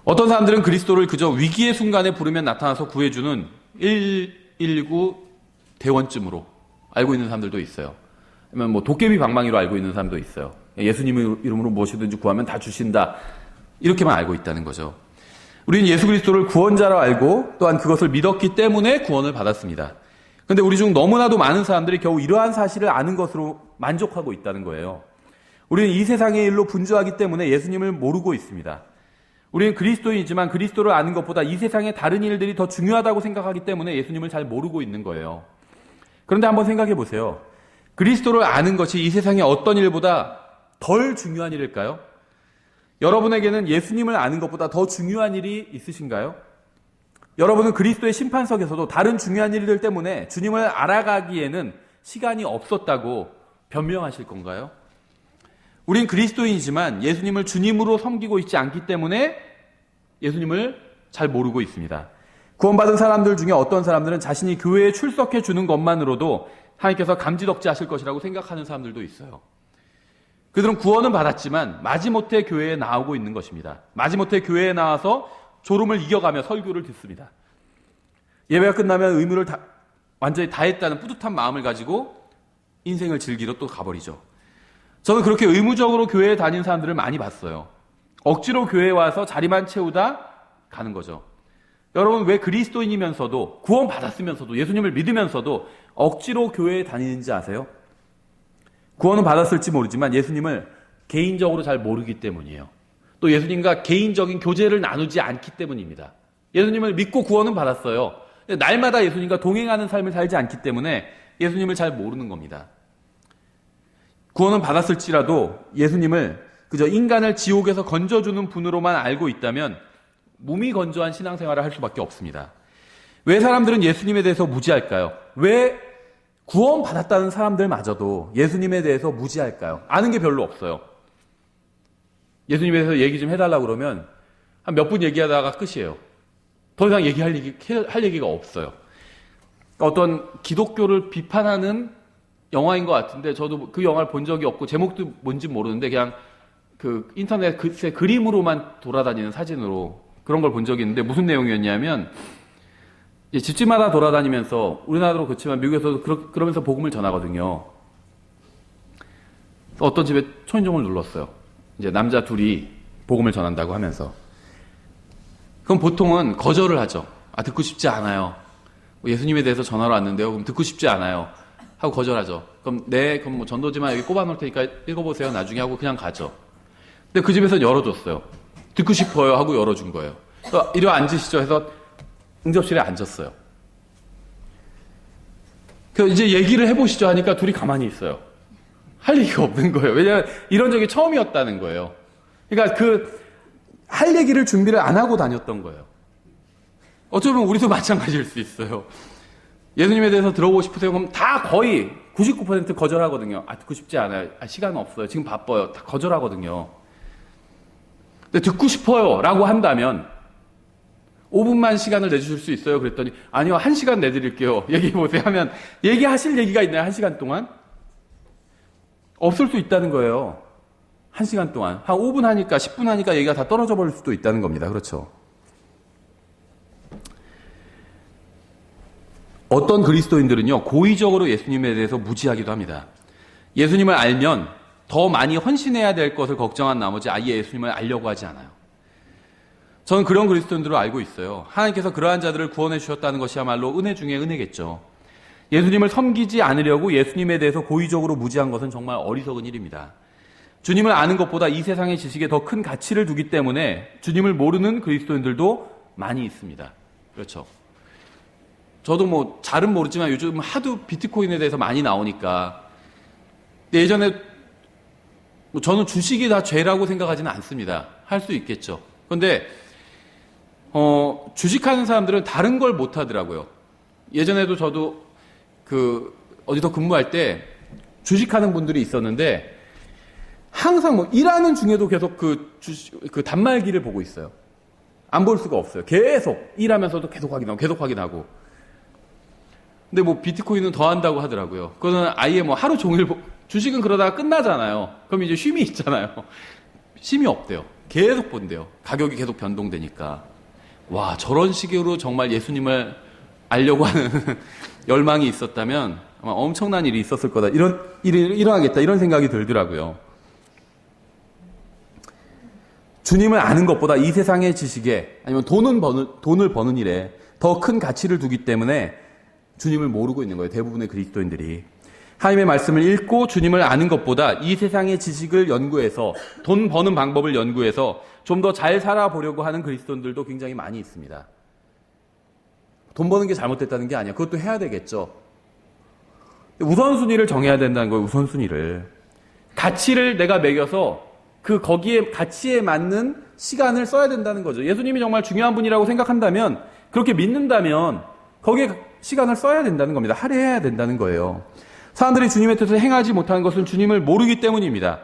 어떤 사람들은 그리스도를 그저 위기의 순간에 부르면 나타나서 구해주는 119 대원쯤으로 알고 있는 사람들도 있어요. 아니면 도깨비 방망이로 알고 있는 사람도 있어요. 예수님의 이름으로 무엇이든지 구하면 다 주신다. 이렇게만 알고 있다는 거죠. 우리는 예수 그리스도를 구원자로 알고 또한 그것을 믿었기 때문에 구원을 받았습니다. 그런데 우리 중 너무나도 많은 사람들이 겨우 이러한 사실을 아는 것으로 만족하고 있다는 거예요. 우리는 이 세상의 일로 분주하기 때문에 예수님을 모르고 있습니다. 우리는 그리스도인이지만 그리스도를 아는 것보다 이 세상의 다른 일들이 더 중요하다고 생각하기 때문에 예수님을 잘 모르고 있는 거예요. 그런데 한번 생각해 보세요. 그리스도를 아는 것이 이 세상의 어떤 일보다 덜 중요한 일일까요? 여러분에게는 예수님을 아는 것보다 더 중요한 일이 있으신가요? 여러분은 그리스도의 심판석에서도 다른 중요한 일들 때문에 주님을 알아가기에는 시간이 없었다고 변명하실 건가요? 우린 그리스도인이지만 예수님을 주님으로 섬기고 있지 않기 때문에 예수님을 잘 모르고 있습니다. 구원받은 사람들 중에 어떤 사람들은 자신이 교회에 출석해 주는 것만으로도 하나님께서 감지덕지 하실 것이라고 생각하는 사람들도 있어요. 그들은 구원은 받았지만 마지못해 교회에 나오고 있는 것입니다. 마지못해 교회에 나와서 졸음을 이겨가며 설교를 듣습니다. 예배가 끝나면 의무를 완전히 다했다는 뿌듯한 마음을 가지고 인생을 즐기러 또 가버리죠. 저는 그렇게 의무적으로 교회에 다니는 사람들을 많이 봤어요. 억지로 교회에 와서 자리만 채우다 가는 거죠. 여러분, 왜 그리스도인이면서도 구원 받았으면서도 예수님을 믿으면서도 억지로 교회에 다니는지 아세요? 구원은 받았을지 모르지만 예수님을 개인적으로 잘 모르기 때문이에요. 또 예수님과 개인적인 교제를 나누지 않기 때문입니다. 예수님을 믿고 구원은 받았어요. 날마다 예수님과 동행하는 삶을 살지 않기 때문에 예수님을 잘 모르는 겁니다. 구원은 받았을지라도 예수님을 그저 인간을 지옥에서 건져주는 분으로만 알고 있다면 무미건조한 신앙생활을 할 수밖에 없습니다. 왜 사람들은 예수님에 대해서 무지할까요? 왜 구원받았다는 사람들마저도 예수님에 대해서 무지할까요? 아는 게 별로 없어요. 예수님에 대해서 얘기 좀 해달라고 그러면 한 몇 분 얘기하다가 끝이에요. 더 이상 할 얘기가 없어요. 어떤 기독교를 비판하는 영화인 것 같은데 저도 그 영화를 본 적이 없고 제목도 뭔지 모르는데 그냥 그 인터넷 글쎄 그림으로만 돌아다니는 사진으로 그런 걸 본 적이 있는데 무슨 내용이었냐면 집집마다 돌아다니면서 우리나라도 그렇지만 미국에서도 그러면서 복음을 전하거든요. 어떤 집에 초인종을 눌렀어요. 이제 남자 둘이 복음을 전한다고 하면서. 그럼 보통은 거절을 하죠. 듣고 싶지 않아요. 예수님에 대해서 전화로 왔는데요. 그럼 듣고 싶지 않아요. 하고 거절하죠. 그럼 그럼 뭐 전도지만 여기 꼽아놓을 테니까 읽어보세요. 나중에 하고 그냥 가죠. 근데 그 집에서는 열어줬어요. 듣고 싶어요. 하고 열어준 거예요. 이리 와 앉으시죠. 해서 응접실에 앉았어요. 이제 얘기를 해보시죠 하니까 둘이 가만히 있어요. 할 얘기가 없는 거예요. 왜냐하면 이런 적이 처음이었다는 거예요. 그러니까 할 얘기를 준비를 안 하고 다녔던 거예요. 어쩌면 우리도 마찬가지일 수 있어요. 예수님에 대해서 들어보고 싶으세요? 그럼 다 거의 99% 거절하거든요. 듣고 싶지 않아요. 시간 없어요. 지금 바빠요. 다 거절하거든요. 근데 듣고 싶어요 라고 한다면 5분만 시간을 내주실 수 있어요? 그랬더니 아니요, 1시간 내드릴게요. 얘기해보세요 하면 얘기하실 얘기가 있나요? 1시간 동안? 없을 수 있다는 거예요. 1시간 동안. 한 5분 하니까 10분 하니까 얘기가 다 떨어져 버릴 수도 있다는 겁니다. 그렇죠? 어떤 그리스도인들은요, 고의적으로 예수님에 대해서 무지하기도 합니다. 예수님을 알면 더 많이 헌신해야 될 것을 걱정한 나머지 아예 예수님을 알려고 하지 않아요. 저는 그런 그리스도인들을 알고 있어요. 하나님께서 그러한 자들을 구원해 주셨다는 것이야말로 은혜 중에 은혜겠죠. 예수님을 섬기지 않으려고 예수님에 대해서 고의적으로 무지한 것은 정말 어리석은 일입니다. 주님을 아는 것보다 이 세상의 지식에 더 큰 가치를 두기 때문에 주님을 모르는 그리스도인들도 많이 있습니다. 그렇죠. 저도 잘은 모르지만 요즘 하도 비트코인에 대해서 많이 나오니까. 예전에 저는 주식이 다 죄라고 생각하지는 않습니다. 할 수 있겠죠. 그런데 주식하는 사람들은 다른 걸 못 하더라고요. 예전에도 저도 어디서 근무할 때 주식하는 분들이 있었는데 항상 일하는 중에도 계속 그 단말기를 보고 있어요. 안 볼 수가 없어요. 계속 일하면서도 계속 확인하고. 근데 비트코인은 더 한다고 하더라고요. 그거는 아예 하루 종일 주식은 그러다가 끝나잖아요. 그럼 이제 쉼이 있잖아요. 쉼이 없대요. 계속 본대요. 가격이 계속 변동되니까. 와, 저런 식으로 정말 예수님을 알려고 하는 열망이 있었다면 아마 엄청난 일이 있었을 거다. 이런 일이 일어나겠다. 이런 생각이 들더라고요. 주님을 아는 것보다 이 세상의 지식에 아니면 돈을 버는 일에 더 큰 가치를 두기 때문에 주님을 모르고 있는 거예요. 대부분의 그리스도인들이. 하나님의 말씀을 읽고 주님을 아는 것보다 이 세상의 지식을 연구해서 돈 버는 방법을 연구해서 좀 더 잘 살아보려고 하는 그리스도인들도 굉장히 많이 있습니다. 돈 버는 게 잘못됐다는 게 아니야. 그것도 해야 되겠죠. 우선순위를 정해야 된다는 거예요. 우선순위를. 가치를 내가 매겨서 거기에 가치에 맞는 시간을 써야 된다는 거죠. 예수님이 정말 중요한 분이라고 생각한다면, 그렇게 믿는다면 거기에 시간을 써야 된다는 겁니다. 할애해야 된다는 거예요. 사람들이 주님의 뜻을 행하지 못하는 것은 주님을 모르기 때문입니다.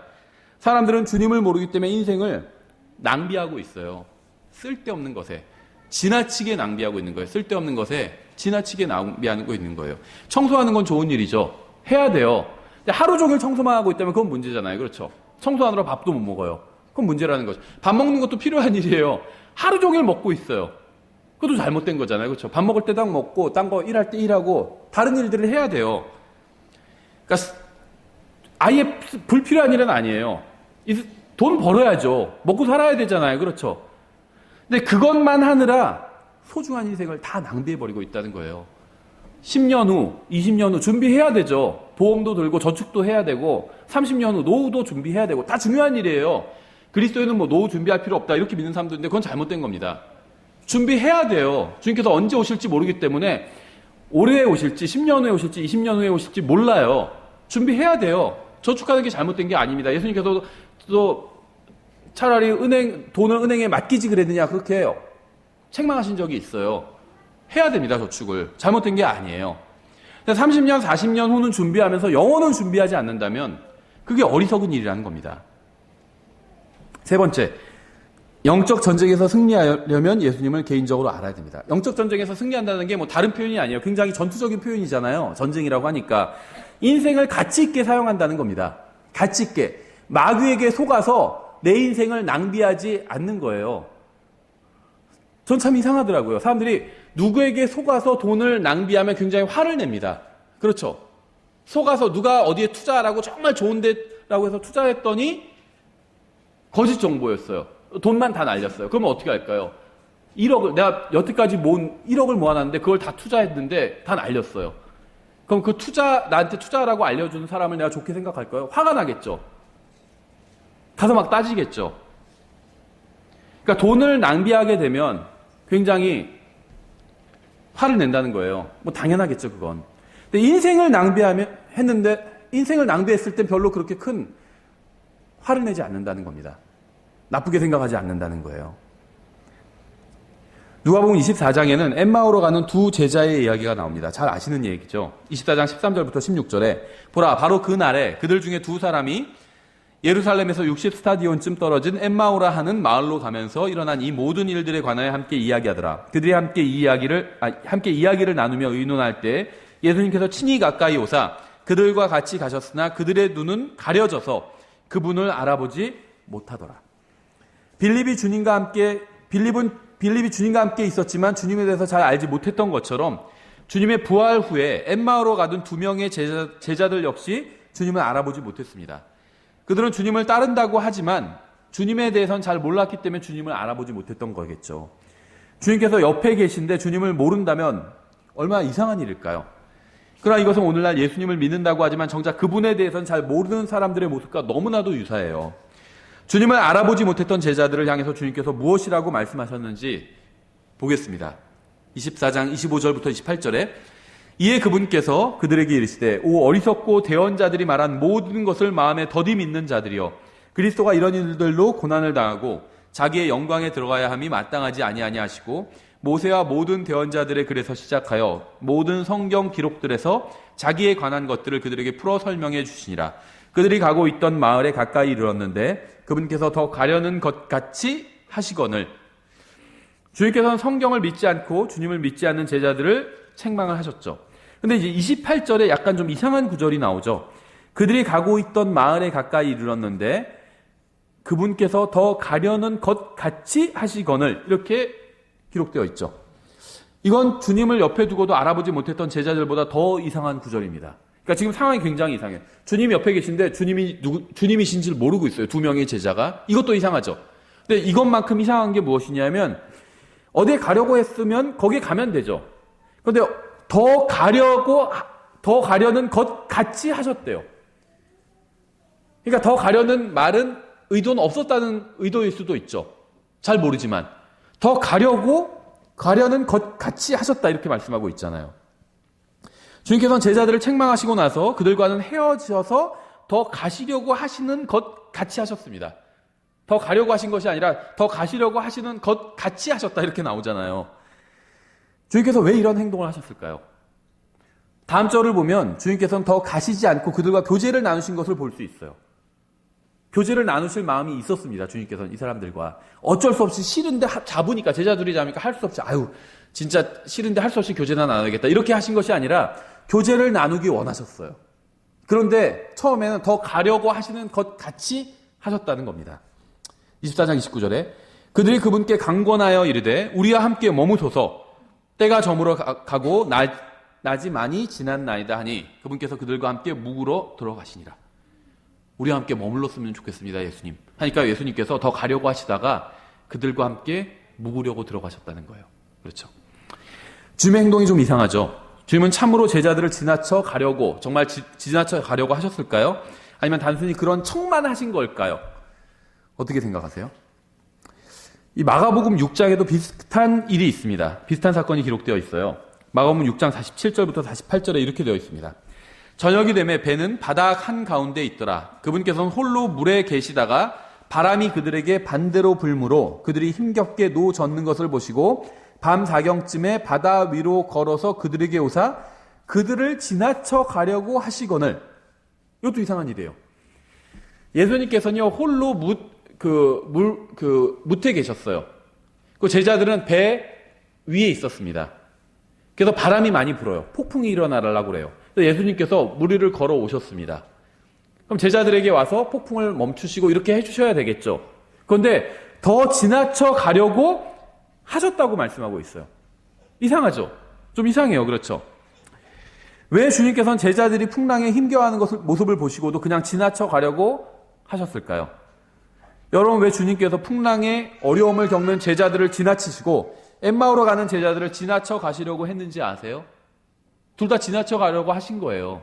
사람들은 주님을 모르기 때문에 인생을 낭비하고 있어요. 쓸데없는 것에 지나치게 낭비하고 있는 거예요. 쓸데없는 것에 지나치게 낭비하고 있는 거예요. 청소하는 건 좋은 일이죠. 해야 돼요. 근데 하루 종일 청소만 하고 있다면 그건 문제잖아요. 그렇죠? 청소하느라 밥도 못 먹어요. 그건 문제라는 거죠. 밥 먹는 것도 필요한 일이에요. 하루 종일 먹고 있어요. 그것도 잘못된 거잖아요. 그렇죠? 밥 먹을 때 딱 먹고 딴 거 일할 때 일하고 다른 일들을 해야 돼요. 그러니까 아예 불필요한 일은 아니에요. 돈 벌어야죠. 먹고 살아야 되잖아요. 그렇죠? 근데 그것만 하느라 소중한 인생을 다 낭비해버리고 있다는 거예요. 10년 후, 20년 후 준비해야 되죠. 보험도 들고 저축도 해야 되고 30년 후 노후도 준비해야 되고 다 중요한 일이에요. 그리스도인은 뭐 노후 준비할 필요 없다 이렇게 믿는 사람도 있는데 그건 잘못된 겁니다. 준비해야 돼요. 주님께서 언제 오실지 모르기 때문에 올해 오실지 10년 후에 오실지 20년 후에 오실지 몰라요. 준비해야 돼요. 저축하는 게 잘못된 게 아닙니다. 예수님께서 또 차라리 돈을 은행에 맡기지 그랬느냐 그렇게 해요. 책망하신 적이 있어요. 해야 됩니다. 저축을. 잘못된 게 아니에요. 근데 30년, 40년 후는 준비하면서 영혼은 준비하지 않는다면 그게 어리석은 일이라는 겁니다. 세 번째, 영적 전쟁에서 승리하려면 예수님을 개인적으로 알아야 됩니다. 영적 전쟁에서 승리한다는 게 뭐 다른 표현이 아니에요. 굉장히 전투적인 표현이잖아요. 전쟁이라고 하니까. 인생을 가치 있게 사용한다는 겁니다. 가치 있게. 마귀에게 속아서 내 인생을 낭비하지 않는 거예요. 전 참 이상하더라고요. 사람들이 누구에게 속아서 돈을 낭비하면 굉장히 화를 냅니다. 그렇죠? 속아서 누가 어디에 투자하라고 정말 좋은 데라고 해서 투자했더니 거짓 정보였어요. 돈만 다 날렸어요. 그러면 어떻게 할까요? 1억을, 내가 여태까지 모은 1억을 모아놨는데 그걸 다 투자했는데 다 날렸어요. 그럼 그 나한테 투자하라고 알려주는 사람을 내가 좋게 생각할까요? 화가 나겠죠. 가서 막 따지겠죠. 그러니까 돈을 낭비하게 되면 굉장히 화를 낸다는 거예요. 뭐 당연하겠죠, 그건. 근데 인생을 낭비했을 땐 별로 그렇게 큰 화를 내지 않는다는 겁니다. 나쁘게 생각하지 않는다는 거예요. 누가복음 24장에는 엠마오로 가는 두 제자의 이야기가 나옵니다. 잘 아시는 얘기죠. 24장 13절부터 16절에 보라 바로 그 날에 그들 중에 두 사람이 예루살렘에서 60스타디온쯤 떨어진 엠마오라 하는 마을로 가면서 일어난 이 모든 일들에 관하여 함께 이야기하더라. 그들이 함께 이야기를 나누며 의논할 때 예수님께서 친히 가까이 오사 그들과 같이 가셨으나 그들의 눈은 가려져서 그분을 알아보지 못하더라. 빌립이 주님과 함께 있었지만 주님에 대해서 잘 알지 못했던 것처럼 주님의 부활 후에 엠마오로 가던 두 명의 제자들 역시 주님을 알아보지 못했습니다. 그들은 주님을 따른다고 하지만 주님에 대해서는 잘 몰랐기 때문에 주님을 알아보지 못했던 거겠죠. 주님께서 옆에 계신데 주님을 모른다면 얼마나 이상한 일일까요? 그러나 이것은 오늘날 예수님을 믿는다고 하지만 정작 그분에 대해서는 잘 모르는 사람들의 모습과 너무나도 유사해요. 주님을 알아보지 못했던 제자들을 향해서 주님께서 무엇이라고 말씀하셨는지 보겠습니다. 24장 25절부터 28절에 이에 그분께서 그들에게 이르시되 오 어리석고 대언 자들이 말한 모든 것을 마음에 더디 믿는 자들이여 그리스도가 이런 일들로 고난을 당하고 자기의 영광에 들어가야 함이 마땅하지 아니하냐 하시고 모세와 모든 대언자들의 글에서 시작하여 모든 성경 기록들에서 자기에 관한 것들을 그들에게 풀어 설명해 주시니라. 그들이 가고 있던 마을에 가까이 이르렀는데 그분께서 더 가려는 것 같이 하시거늘. 주님께서는 성경을 믿지 않고 주님을 믿지 않는 제자들을 책망을 하셨죠. 근데 이제 28절에 약간 좀 이상한 구절이 나오죠. 그들이 가고 있던 마을에 가까이 이르렀는데 그분께서 더 가려는 것 같이 하시거늘 이렇게 기록되어 있죠. 이건 주님을 옆에 두고도 알아보지 못했던 제자들보다 더 이상한 구절입니다. 그러니까 지금 상황이 굉장히 이상해요. 주님이 옆에 계신데 주님이신지를 모르고 있어요. 두 명의 제자가. 이것도 이상하죠. 근데 이것만큼 이상한 게 무엇이냐면 어디에 가려고 했으면 거기에 가면 되죠. 그런데 더 가려는 것 같이 하셨대요. 그러니까 더 가려는 말은 의도는 없었다는 의도일 수도 있죠. 잘 모르지만 더 가려는 것 같이 하셨다 이렇게 말씀하고 있잖아요. 주님께서는 제자들을 책망하시고 나서 그들과는 헤어져서 더 가시려고 하시는 것 같이 하셨습니다. 더 가려고 하신 것이 아니라 더 가시려고 하시는 것 같이 하셨다 이렇게 나오잖아요. 주님께서 왜 이런 행동을 하셨을까요? 다음 절을 보면 주님께서는 더 가시지 않고 그들과 교제를 나누신 것을 볼 수 있어요. 교제를 나누실 마음이 있었습니다. 주님께서는 이 사람들과. 어쩔 수 없이 싫은데 잡으니까, 제자들이 잡으니까 할 수 없이, 진짜 싫은데 할 수 없이 교제나 나눠야겠다. 이렇게 하신 것이 아니라 교제를 나누기 원하셨어요. 그런데 처음에는 더 가려고 하시는 것 같이 하셨다는 겁니다. 24장 29절에 그들이 그분께 강권하여 이르되 우리와 함께 머무소서 때가 저물어 가고 낮이 많이 지났나이다 하니 그분께서 그들과 함께 묵으러 들어가시니라. 우리와 함께 머물렀으면 좋겠습니다, 예수님. 하니까 예수님께서 더 가려고 하시다가 그들과 함께 묵으려고 들어가셨다는 거예요. 그렇죠. 주님의 행동이 좀 이상하죠. 주님은 참으로 제자들을 지나쳐 가려고, 정말 지나쳐 가려고 하셨을까요? 아니면 단순히 그런 척만 하신 걸까요? 어떻게 생각하세요? 이 마가복음 6장에도 비슷한 일이 있습니다. 비슷한 사건이 기록되어 있어요. 마가복음 6장 47절부터 48절에 이렇게 되어 있습니다. 저녁이 되매 배는 바닥 한가운데 있더라. 그분께서는 홀로 물에 계시다가 바람이 그들에게 반대로 불므로 그들이 힘겹게 노 젓는 것을 보시고 밤 사경쯤에 바다 위로 걸어서 그들에게 오사 그들을 지나쳐 가려고 하시거늘. 이것도 이상한 일이에요. 예수님께서는요 홀로 묻에 계셨어요. 그 제자들은 배 위에 있었습니다. 그래서 바람이 많이 불어요. 폭풍이 일어나려고 그래요. 그래서 예수님께서 물 위를 걸어 오셨습니다. 그럼 제자들에게 와서 폭풍을 멈추시고 이렇게 해주셔야 되겠죠. 그런데 더 지나쳐 가려고 하셨다고 말씀하고 있어요. 이상하죠? 좀 이상해요. 그렇죠? 왜 주님께서는 제자들이 풍랑에 힘겨워하는 모습을 보시고도 그냥 지나쳐 가려고 하셨을까요? 여러분, 왜 주님께서 풍랑에 어려움을 겪는 제자들을 지나치시고 엠마오로 가는 제자들을 지나쳐 가시려고 했는지 아세요? 둘 다 지나쳐 가려고 하신 거예요.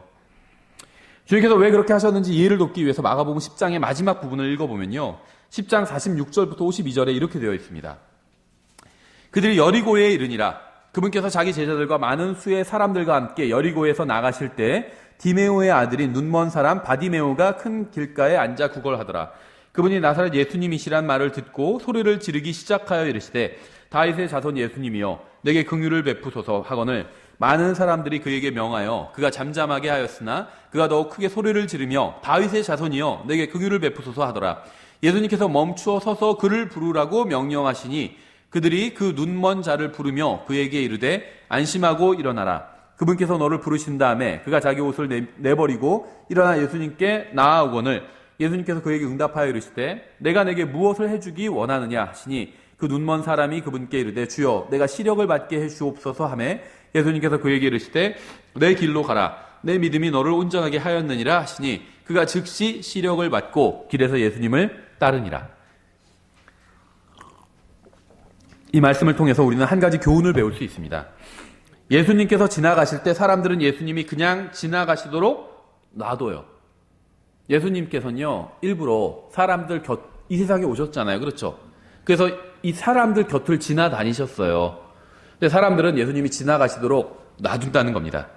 주님께서 왜 그렇게 하셨는지 이해를 돕기 위해서 마가복음 10장의 마지막 부분을 읽어보면요. 10장 46절부터 52절에 이렇게 되어 있습니다. 그들이 여리고에 이르니라. 그분께서 자기 제자들과 많은 수의 사람들과 함께 여리고에서 나가실 때 디메오의 아들인 눈먼 사람 바디메오가 큰 길가에 앉아 구걸하더라. 그분이 나사렛 예수님이시란 말을 듣고 소리를 지르기 시작하여 이르시되 다윗의 자손 예수님이여 내게 긍휼을 베푸소서 하거늘 많은 사람들이 그에게 명하여 그가 잠잠하게 하였으나 그가 더욱 크게 소리를 지르며 다윗의 자손이여 내게 긍휼을 베푸소서 하더라. 예수님께서 멈추어 서서 그를 부르라고 명령하시니 그들이 그 눈먼 자를 부르며 그에게 이르되 안심하고 일어나라. 그분께서 너를 부르신 다음에 그가 자기 옷을 내버리고 일어나 예수님께 나아오거늘 예수님께서 그에게 응답하여 이르시되 내가 내게 무엇을 해주기 원하느냐 하시니 그 눈먼 사람이 그분께 이르되 주여 내가 시력을 받게 해주옵소서 하매 예수님께서 그에게 이르시되 내 길로 가라. 내 믿음이 너를 온전하게 하였느니라 하시니 그가 즉시 시력을 받고 길에서 예수님을 따르니라. 이 말씀을 통해서 우리는 한 가지 교훈을 배울 수 있습니다. 예수님께서 지나가실 때 사람들은 예수님이 그냥 지나가시도록 놔둬요. 예수님께서는요 일부러 사람들 이 세상에 오셨잖아요. 그렇죠? 그래서 이 사람들 곁을 지나다니셨어요. 근데 사람들은 예수님이 지나가시도록 놔둔다는 겁니다.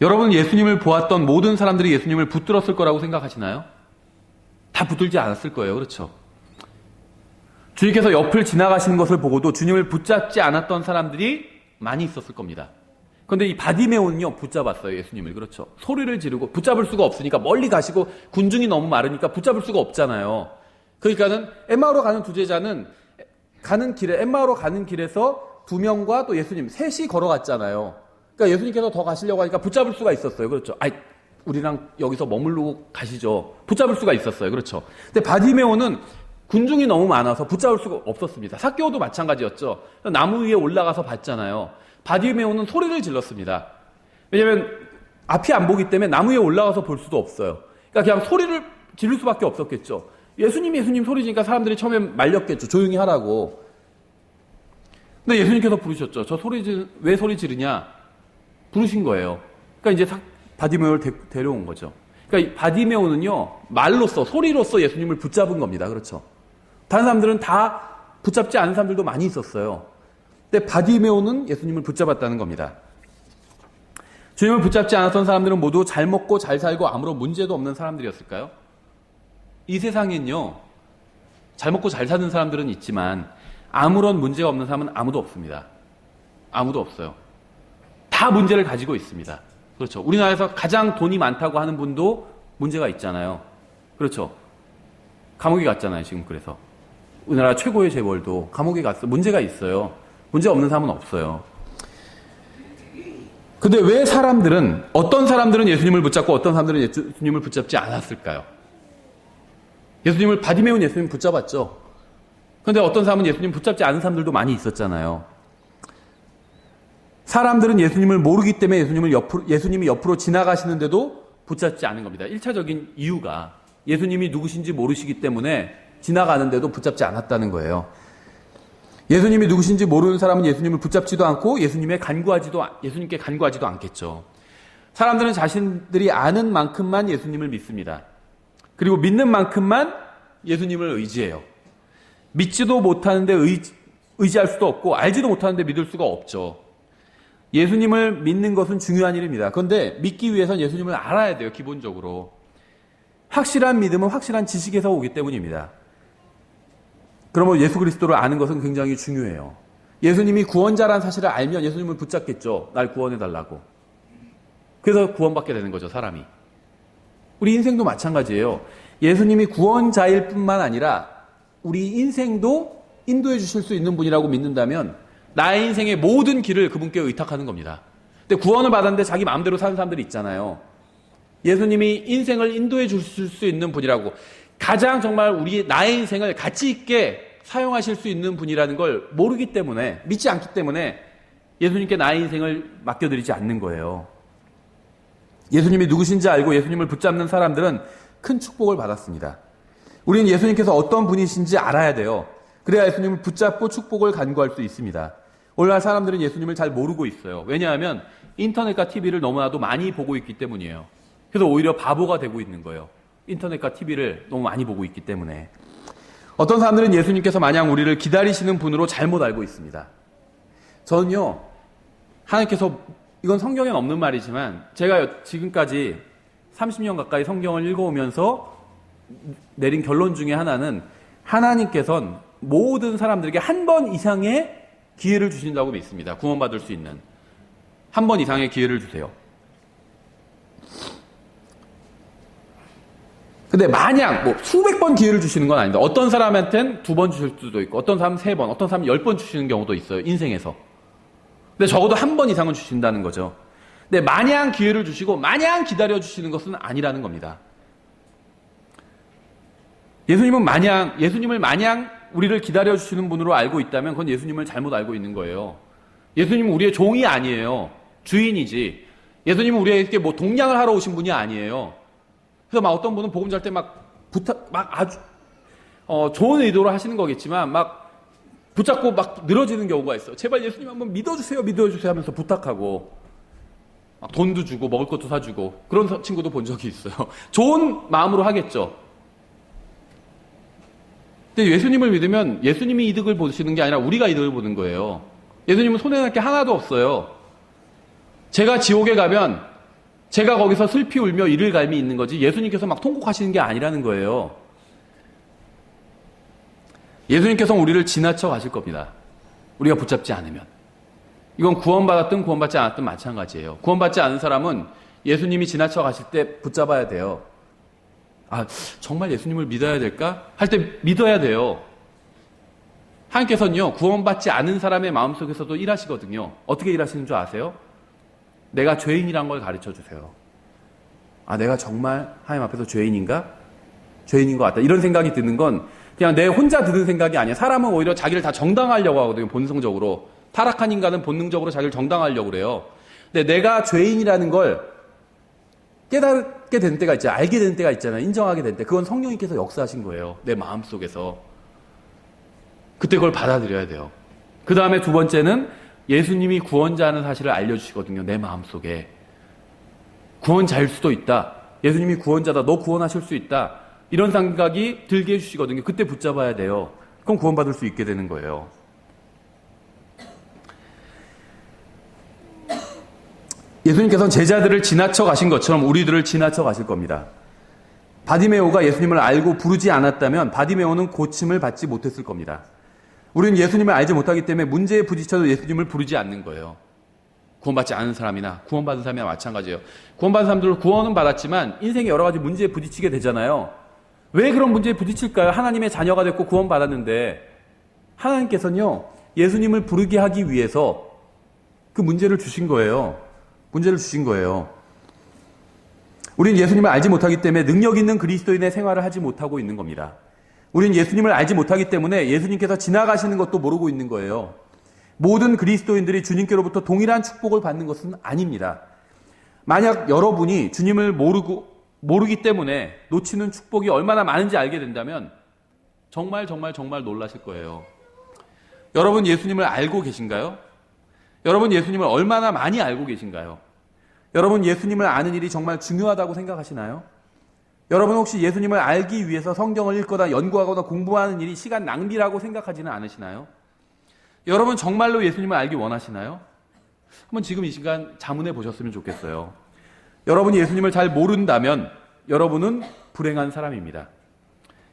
여러분, 예수님을 보았던 모든 사람들이 예수님을 붙들었을 거라고 생각하시나요? 다 붙들지 않았을 거예요. 그렇죠? 주님께서 옆을 지나가시는 것을 보고도 주님을 붙잡지 않았던 사람들이 많이 있었을 겁니다. 그런데 이 바디메오는요 붙잡았어요. 예수님을. 그렇죠? 소리를 지르고 붙잡을 수가 없으니까 멀리 가시고 군중이 너무 많으니까 붙잡을 수가 없잖아요. 그러니까는 엠마오로 가는 두 제자는 엠마오로 가는 길에서 두 명과 또 예수님 셋이 걸어갔잖아요. 그러니까 예수님께서 더 가시려고 하니까 붙잡을 수가 있었어요. 그렇죠? 우리랑 여기서 머물고 가시죠. 붙잡을 수가 있었어요. 그렇죠? 근데 바디메오는 군중이 너무 많아서 붙잡을 수가 없었습니다. 삭개오도 마찬가지였죠. 나무 위에 올라가서 봤잖아요. 바디메오는 소리를 질렀습니다. 왜냐하면 앞이 안 보기 때문에 나무 위에 올라가서 볼 수도 없어요. 그러니까 그냥 소리를 지를 수밖에 없었겠죠. 예수님 소리 지니까 사람들이 처음에 말렸겠죠. 조용히 하라고. 근데 예수님께서 부르셨죠. 왜 소리 지르냐? 부르신 거예요. 그러니까 이제 바디메오를 데려온 거죠. 그러니까 이 바디메오는요 말로써 소리로써 예수님을 붙잡은 겁니다. 그렇죠? 다른 사람들은 다 붙잡지 않은 사람들도 많이 있었어요. 근데 바디메오는 예수님을 붙잡았다는 겁니다. 주님을 붙잡지 않았던 사람들은 모두 잘 먹고 잘 살고 아무런 문제도 없는 사람들이었을까요? 이 세상엔요 잘 먹고 잘 사는 사람들은 있지만 아무런 문제가 없는 사람은 아무도 없습니다. 아무도 없어요. 다 문제를 가지고 있습니다. 그렇죠. 우리나라에서 가장 돈이 많다고 하는 분도 문제가 있잖아요. 그렇죠. 감옥에 갔잖아요, 지금. 그래서 우리나라 최고의 재벌도 감옥에 갔어. 문제가 있어요. 문제 없는 사람은 없어요. 근데 왜 어떤 사람들은 예수님을 붙잡고 어떤 사람들은 예수님을 붙잡지 않았을까요? 바디메온 예수님 붙잡았죠. 그런데 어떤 사람은 예수님 붙잡지 않은 사람들도 많이 있었잖아요. 사람들은 예수님을 모르기 때문에 예수님이 옆으로 지나가시는데도 붙잡지 않은 겁니다. 1차적인 이유가 예수님이 누구신지 모르시기 때문에 지나가는데도 붙잡지 않았다는 거예요. 예수님이 누구신지 모르는 사람은 예수님을 붙잡지도 않고 예수님께 간구하지도 않겠죠. 사람들은 자신들이 아는 만큼만 예수님을 믿습니다. 그리고 믿는 만큼만 예수님을 의지해요. 믿지도 못하는데 의지할 수도 없고 알지도 못하는데 믿을 수가 없죠. 예수님을 믿는 것은 중요한 일입니다. 그런데 믿기 위해서는 예수님을 알아야 돼요. 기본적으로. 확실한 믿음은 확실한 지식에서 오기 때문입니다. 그러면 예수 그리스도를 아는 것은 굉장히 중요해요. 예수님이 구원자라는 사실을 알면 예수님을 붙잡겠죠. 날 구원해달라고. 그래서 구원받게 되는 거죠, 사람이. 우리 인생도 마찬가지예요. 예수님이 구원자일 뿐만 아니라 우리 인생도 인도해 주실 수 있는 분이라고 믿는다면 나의 인생의 모든 길을 그분께 의탁하는 겁니다. 근데 구원을 받았는데 자기 마음대로 사는 사람들이 있잖아요. 예수님이 인생을 인도해 주실 수 있는 분이라고, 가장 정말 나의 인생을 가치 있게 사용하실 수 있는 분이라는 걸 모르기 때문에, 믿지 않기 때문에 예수님께 나의 인생을 맡겨드리지 않는 거예요. 예수님이 누구신지 알고 예수님을 붙잡는 사람들은 큰 축복을 받았습니다. 우리는 예수님께서 어떤 분이신지 알아야 돼요. 그래야 예수님을 붙잡고 축복을 간구할 수 있습니다. 오늘날 사람들은 예수님을 잘 모르고 있어요. 왜냐하면 인터넷과 TV를 너무나도 많이 보고 있기 때문이에요. 그래서 오히려 바보가 되고 있는 거예요. 인터넷과 TV를 너무 많이 보고 있기 때문에. 어떤 사람들은 예수님께서 마냥 우리를 기다리시는 분으로 잘못 알고 있습니다. 저는요, 하나님께서, 이건 성경엔 없는 말이지만 제가 지금까지 30년 가까이 성경을 읽어오면서 내린 결론 중에 하나는, 하나님께서는 모든 사람들에게 한 번 이상의 기회를 주신다고 믿습니다. 구원받을 수 있는 한 번 이상의 기회를 주세요. 근데 만약 수백 번 기회를 주시는 건 아닌데, 어떤 사람한테는 2번 주실 수도 있고, 어떤 사람은 3번, 어떤 사람은 10번 주시는 경우도 있어요, 인생에서. 근데 적어도 한 번 이상은 주신다는 거죠. 근데 마냥 기회를 주시고 마냥 기다려 주시는 것은 아니라는 겁니다. 예수님을 마냥 우리를 기다려 주시는 분으로 알고 있다면 그건 예수님을 잘못 알고 있는 거예요. 예수님은 우리의 종이 아니에요. 주인이지. 예수님은 우리에게 동냥을 하러 오신 분이 아니에요. 그래서 어떤 분은 복음 잘 때 아주 좋은 의도로 하시는 거겠지만 붙잡고 늘어지는 경우가 있어요. 제발 예수님 한번 믿어주세요 하면서 부탁하고 돈도 주고 먹을 것도 사주고, 그런 친구도 본 적이 있어요. 좋은 마음으로 하겠죠. 근데 예수님을 믿으면 예수님이 이득을 보시는 게 아니라 우리가 이득을 보는 거예요. 예수님은 손해날 게 하나도 없어요. 제가 지옥에 가면 제가 거기서 슬피 울며 이를 갈미 있는 거지, 예수님께서 통곡하시는 게 아니라는 거예요. 예수님께서는 우리를 지나쳐 가실 겁니다. 우리가 붙잡지 않으면. 이건 구원받았든 구원받지 않았든 마찬가지예요. 구원받지 않은 사람은 예수님이 지나쳐 가실 때 붙잡아야 돼요. 정말 예수님을 믿어야 될까? 할 때 믿어야 돼요. 하나님께서는요, 구원받지 않은 사람의 마음속에서도 일하시거든요. 어떻게 일하시는 줄 아세요? 내가 죄인이란 걸 가르쳐 주세요. 내가 정말 하나님 앞에서 죄인인가? 죄인인 것 같다. 이런 생각이 드는 건 그냥 내 혼자 드는 생각이 아니야. 사람은 오히려 자기를 다 정당화하려고 하거든요. 본성적으로. 타락한 인간은 본능적으로 자기를 정당화하려고 그래요. 근데 내가 죄인이라는 걸 깨닫게 된 때가 있잖아요. 알게 된 때가 있잖아요. 인정하게 된 때. 그건 성령님께서 역사하신 거예요. 내 마음속에서. 그때 그걸 받아들여야 돼요. 그 다음에 두 번째는 예수님이 구원자라는 사실을 알려주시거든요. 내 마음속에. 구원자일 수도 있다. 예수님이 구원자다. 너 구원하실 수 있다. 이런 생각이 들게 해주시거든요. 그때 붙잡아야 돼요. 그럼 구원받을 수 있게 되는 거예요. 예수님께서는 제자들을 지나쳐 가신 것처럼 우리들을 지나쳐 가실 겁니다. 바디메오가 예수님을 알고 부르지 않았다면 바디메오는 고침을 받지 못했을 겁니다. 우리는 예수님을 알지 못하기 때문에 문제에 부딪혀도 예수님을 부르지 않는 거예요. 구원받지 않은 사람이나 구원받은 사람이나 마찬가지예요. 구원받은 사람들은 구원은 받았지만 인생의 여러 가지 문제에 부딪히게 되잖아요. 왜 그런 문제에 부딪힐까요? 하나님의 자녀가 됐고 구원받았는데 하나님께서는요, 예수님을 부르게 하기 위해서 그 문제를 주신 거예요. 문제를 주신 거예요. 우리는 예수님을 알지 못하기 때문에 능력 있는 그리스도인의 생활을 하지 못하고 있는 겁니다. 우리는 예수님을 알지 못하기 때문에 예수님께서 지나가시는 것도 모르고 있는 거예요. 모든 그리스도인들이 주님께로부터 동일한 축복을 받는 것은 아닙니다. 만약 여러분이 주님을 모르기 때문에 놓치는 축복이 얼마나 많은지 알게 된다면 정말 놀라실 거예요. 여러분 예수님을 알고 계신가요? 여러분 예수님을 얼마나 많이 알고 계신가요? 여러분 예수님을 아는 일이 정말 중요하다고 생각하시나요? 여러분 혹시 예수님을 알기 위해서 성경을 읽거나 연구하거나 공부하는 일이 시간 낭비라고 생각하지는 않으시나요? 여러분 정말로 예수님을 알기 원하시나요? 한번 지금 이 시간 자문해 보셨으면 좋겠어요. 여러분이 예수님을 잘 모른다면 여러분은 불행한 사람입니다.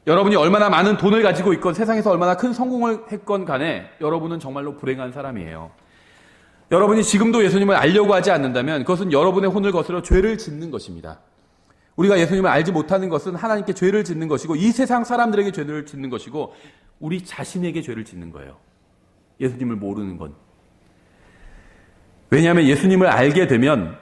여러분이 얼마나 많은 돈을 가지고 있건 세상에서 얼마나 큰 성공을 했건 간에 여러분은 정말로 불행한 사람이에요. 여러분이 지금도 예수님을 알려고 하지 않는다면 그것은 여러분의 혼을 거스려 죄를 짓는 것입니다. 우리가 예수님을 알지 못하는 것은 하나님께 죄를 짓는 것이고 이 세상 사람들에게 죄를 짓는 것이고 우리 자신에게 죄를 짓는 거예요. 예수님을 모르는 건. 왜냐하면 예수님을 알게 되면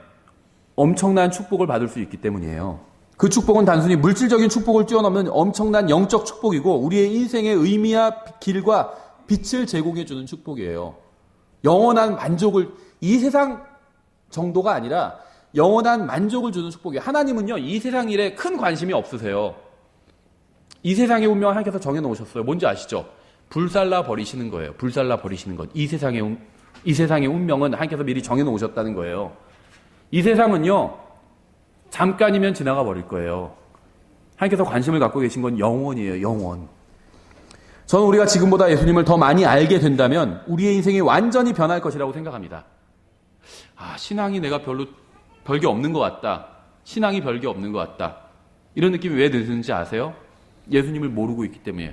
엄청난 축복을 받을 수 있기 때문이에요. 그 축복은 단순히 물질적인 축복을 뛰어넘는 엄청난 영적 축복이고 우리의 인생의 의미와 길과 빛을 제공해 주는 축복이에요. 영원한 만족을, 이 세상 정도가 아니라 영원한 만족을 주는 축복이에요. 하나님은요, 이 세상 일에 큰 관심이 없으세요. 이 세상의 운명을 하나님께서 정해놓으셨어요. 뭔지 아시죠? 불살라 버리시는 거예요. 불살라 버리시는 것. 이 세상의 운명은 하나님께서 미리 정해놓으셨다는 거예요. 이 세상은요, 잠깐이면 지나가 버릴 거예요. 하나님께서 관심을 갖고 계신 건 영원이에요. 영원. 저는 우리가 지금보다 예수님을 더 많이 알게 된다면 우리의 인생이 완전히 변할 것이라고 생각합니다. 신앙이 내가 별게 없는 것 같다. 신앙이 별게 없는 것 같다. 이런 느낌이 왜 드는지 아세요? 예수님을 모르고 있기 때문이에요.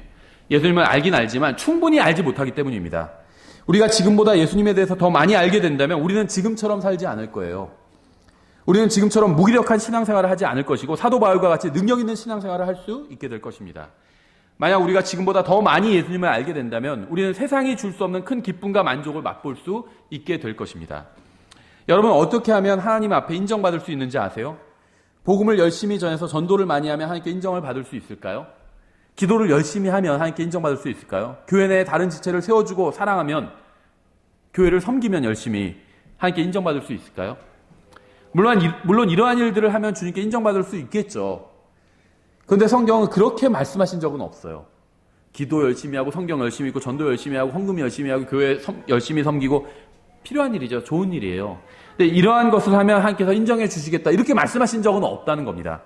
예수님을 알긴 알지만 충분히 알지 못하기 때문입니다. 우리가 지금보다 예수님에 대해서 더 많이 알게 된다면 우리는 지금처럼 살지 않을 거예요. 우리는 지금처럼 무기력한 신앙생활을 하지 않을 것이고 사도 바울과 같이 능력 있는 신앙생활을 할 수 있게 될 것입니다. 만약 우리가 지금보다 더 많이 예수님을 알게 된다면 우리는 세상이 줄 수 없는 큰 기쁨과 만족을 맛볼 수 있게 될 것입니다. 여러분 어떻게 하면 하나님 앞에 인정받을 수 있는지 아세요? 복음을 열심히 전해서 전도를 많이 하면 하나님께 인정을 받을 수 있을까요? 기도를 열심히 하면 하나님께 인정받을 수 있을까요? 교회 내에 다른 지체를 세워주고 사랑하면, 교회를 섬기면 열심히 하나님께 인정받을 수 있을까요? 물론 이러한 일들을 하면 주님께 인정받을 수 있겠죠. 그런데 성경은 그렇게 말씀하신 적은 없어요. 기도 열심히 하고 성경 열심히 읽고 전도 열심히 하고 헌금 열심히 하고 교회 열심히 섬기고 필요한 일이죠. 좋은 일이에요. 근데 이러한 것을 하면 하나님께서 인정해 주시겠다 이렇게 말씀하신 적은 없다는 겁니다.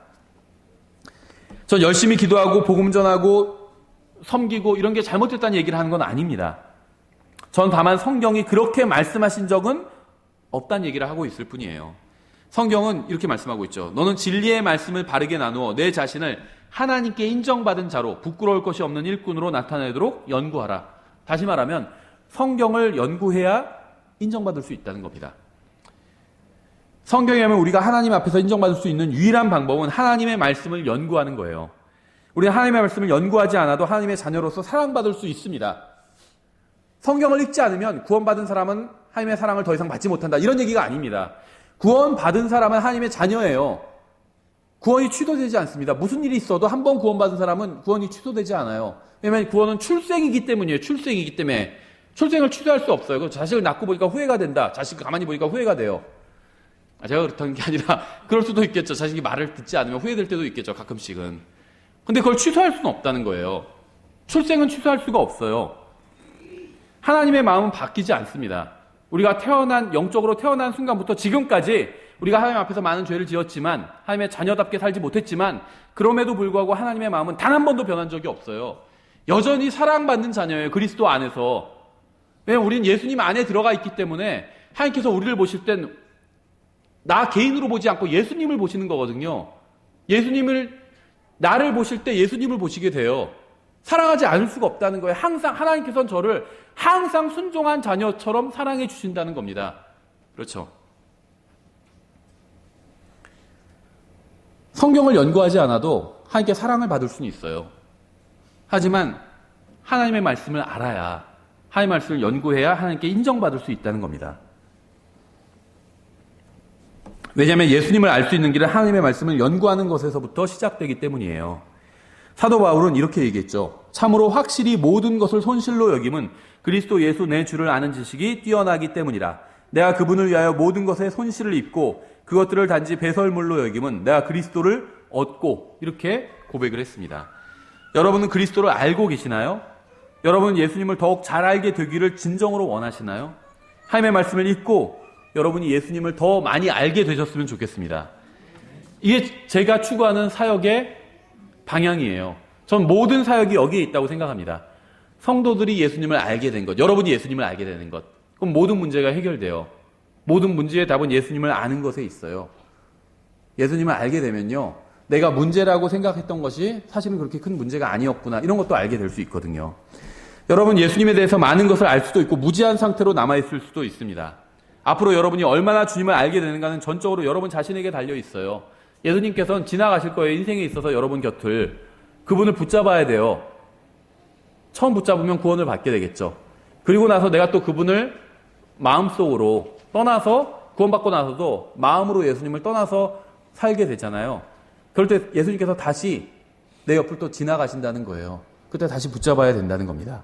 전 열심히 기도하고 복음 전하고 섬기고 이런 게 잘못됐다는 얘기를 하는 건 아닙니다. 전 다만 성경이 그렇게 말씀하신 적은 없다는 얘기를 하고 있을 뿐이에요. 성경은 이렇게 말씀하고 있죠. 너는 진리의 말씀을 바르게 나누어 내 자신을 하나님께 인정받은 자로 부끄러울 것이 없는 일꾼으로 나타내도록 연구하라. 다시 말하면 성경을 연구해야 인정받을 수 있다는 겁니다. 성경에 하면 우리가 하나님 앞에서 인정받을 수 있는 유일한 방법은 하나님의 말씀을 연구하는 거예요. 우리는 하나님의 말씀을 연구하지 않아도 하나님의 자녀로서 사랑받을 수 있습니다. 성경을 읽지 않으면 구원받은 사람은 하나님의 사랑을 더 이상 받지 못한다. 이런 얘기가 아닙니다. 구원받은 사람은 하나님의 자녀예요. 구원이 취소되지 않습니다. 무슨 일이 있어도 한 번 구원받은 사람은 구원이 취소되지 않아요. 왜냐하면 구원은 출생이기 때문이에요. 출생이기 때문에. 출생을 취소할 수 없어요. 자식을 낳고 보니까 후회가 된다. 자식을 가만히 보니까 후회가 돼요. 제가 그렇다는 게 아니라 그럴 수도 있겠죠. 자식이 말을 듣지 않으면 후회될 때도 있겠죠. 가끔씩은. 근데 그걸 취소할 수는 없다는 거예요. 출생은 취소할 수가 없어요. 하나님의 마음은 바뀌지 않습니다. 우리가 영적으로 태어난 순간부터 지금까지 우리가 하나님 앞에서 많은 죄를 지었지만 하나님의 자녀답게 살지 못했지만 그럼에도 불구하고 하나님의 마음은 단 한 번도 변한 적이 없어요. 여전히 사랑받는 자녀예요. 그리스도 안에서. 왜냐하면 우리는 예수님 안에 들어가 있기 때문에 하나님께서 우리를 보실 땐 나 개인으로 보지 않고 예수님을 보시는 거거든요. 나를 보실 때 예수님을 보시게 돼요. 사랑하지 않을 수가 없다는 거예요. 하나님께서는 저를 항상 순종한 자녀처럼 사랑해 주신다는 겁니다. 그렇죠. 성경을 연구하지 않아도 하나님께 사랑을 받을 수는 있어요. 하지만 하나님의 말씀을 알아야, 하나님의 말씀을 연구해야 하나님께 인정받을 수 있다는 겁니다. 왜냐하면 예수님을 알 수 있는 길은 하나님의 말씀을 연구하는 것에서부터 시작되기 때문이에요. 사도 바울은 이렇게 얘기했죠. 참으로 확실히 모든 것을 손실로 여김은 그리스도 예수 내 주를 아는 지식이 뛰어나기 때문이라. 내가 그분을 위하여 모든 것에 손실을 입고 그것들을 단지 배설물로 여김은 내가 그리스도를 얻고, 이렇게 고백을 했습니다. 여러분은 그리스도를 알고 계시나요? 여러분은 예수님을 더욱 잘 알게 되기를 진정으로 원하시나요? 하나님의 말씀을 읽고 여러분이 예수님을 더 많이 알게 되셨으면 좋겠습니다. 이게 제가 추구하는 사역의 방향이에요. 전 모든 사역이 여기에 있다고 생각합니다. 성도들이 예수님을 알게 된 것, 여러분이 예수님을 알게 되는 것, 그럼 모든 문제가 해결돼요. 모든 문제의 답은 예수님을 아는 것에 있어요. 예수님을 알게 되면요, 내가 문제라고 생각했던 것이 사실은 그렇게 큰 문제가 아니었구나, 이런 것도 알게 될 수 있거든요. 여러분, 예수님에 대해서 많은 것을 알 수도 있고 무지한 상태로 남아있을 수도 있습니다. 앞으로 여러분이 얼마나 주님을 알게 되는가는 전적으로 여러분 자신에게 달려 있어요. 예수님께서는 지나가실 거예요. 인생에 있어서 여러분 곁을. 그분을 붙잡아야 돼요. 처음 붙잡으면 구원을 받게 되겠죠. 그리고 나서 내가 또 그분을 마음속으로 떠나서, 구원받고 나서도 마음으로 예수님을 떠나서 살게 되잖아요. 그럴 때 예수님께서 다시 내 옆을 또 지나가신다는 거예요. 그때 다시 붙잡아야 된다는 겁니다.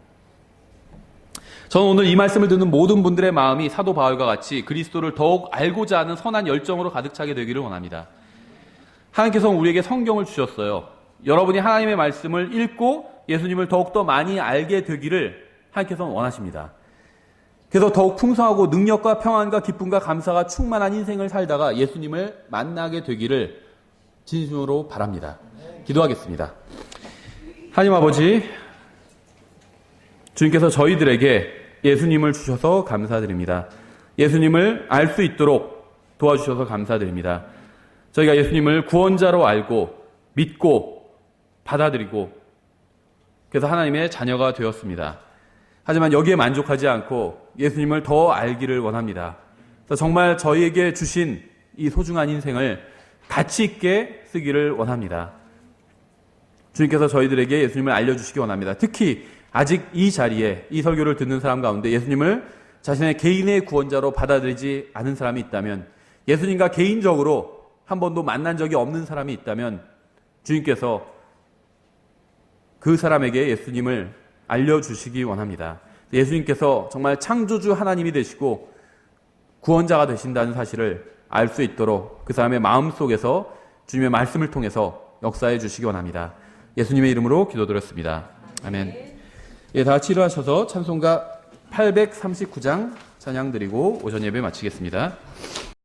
저는 오늘 이 말씀을 듣는 모든 분들의 마음이 사도 바울과 같이 그리스도를 더욱 알고자 하는 선한 열정으로 가득 차게 되기를 원합니다. 하나님께서는 우리에게 성경을 주셨어요. 여러분이 하나님의 말씀을 읽고 예수님을 더욱더 많이 알게 되기를 하나님께서는 원하십니다. 그래서 더욱 풍성하고 능력과 평안과 기쁨과 감사가 충만한 인생을 살다가 예수님을 만나게 되기를 진심으로 바랍니다. 기도하겠습니다. 하나님 아버지, 주님께서 저희들에게 예수님을 주셔서 감사드립니다. 예수님을 알 수 있도록 도와주셔서 감사드립니다. 저희가 예수님을 구원자로 알고 믿고 받아들이고 그래서 하나님의 자녀가 되었습니다. 하지만 여기에 만족하지 않고 예수님을 더 알기를 원합니다. 그래서 정말 저희에게 주신 이 소중한 인생을 가치 있게 쓰기를 원합니다. 주님께서 저희들에게 예수님을 알려주시기 원합니다. 특히 아직 이 자리에 이 설교를 듣는 사람 가운데 예수님을 자신의 개인의 구원자로 받아들이지 않은 사람이 있다면, 예수님과 개인적으로 한 번도 만난 적이 없는 사람이 있다면 주님께서 그 사람에게 예수님을 알려주시기 원합니다. 예수님께서 정말 창조주 하나님이 되시고 구원자가 되신다는 사실을 알 수 있도록 그 사람의 마음속에서 주님의 말씀을 통해서 역사해 주시기 원합니다. 예수님의 이름으로 기도드렸습니다. 아멘. 예, 다 같이 일어나셔서 찬송가 839장 찬양 드리고 오전 예배 마치겠습니다.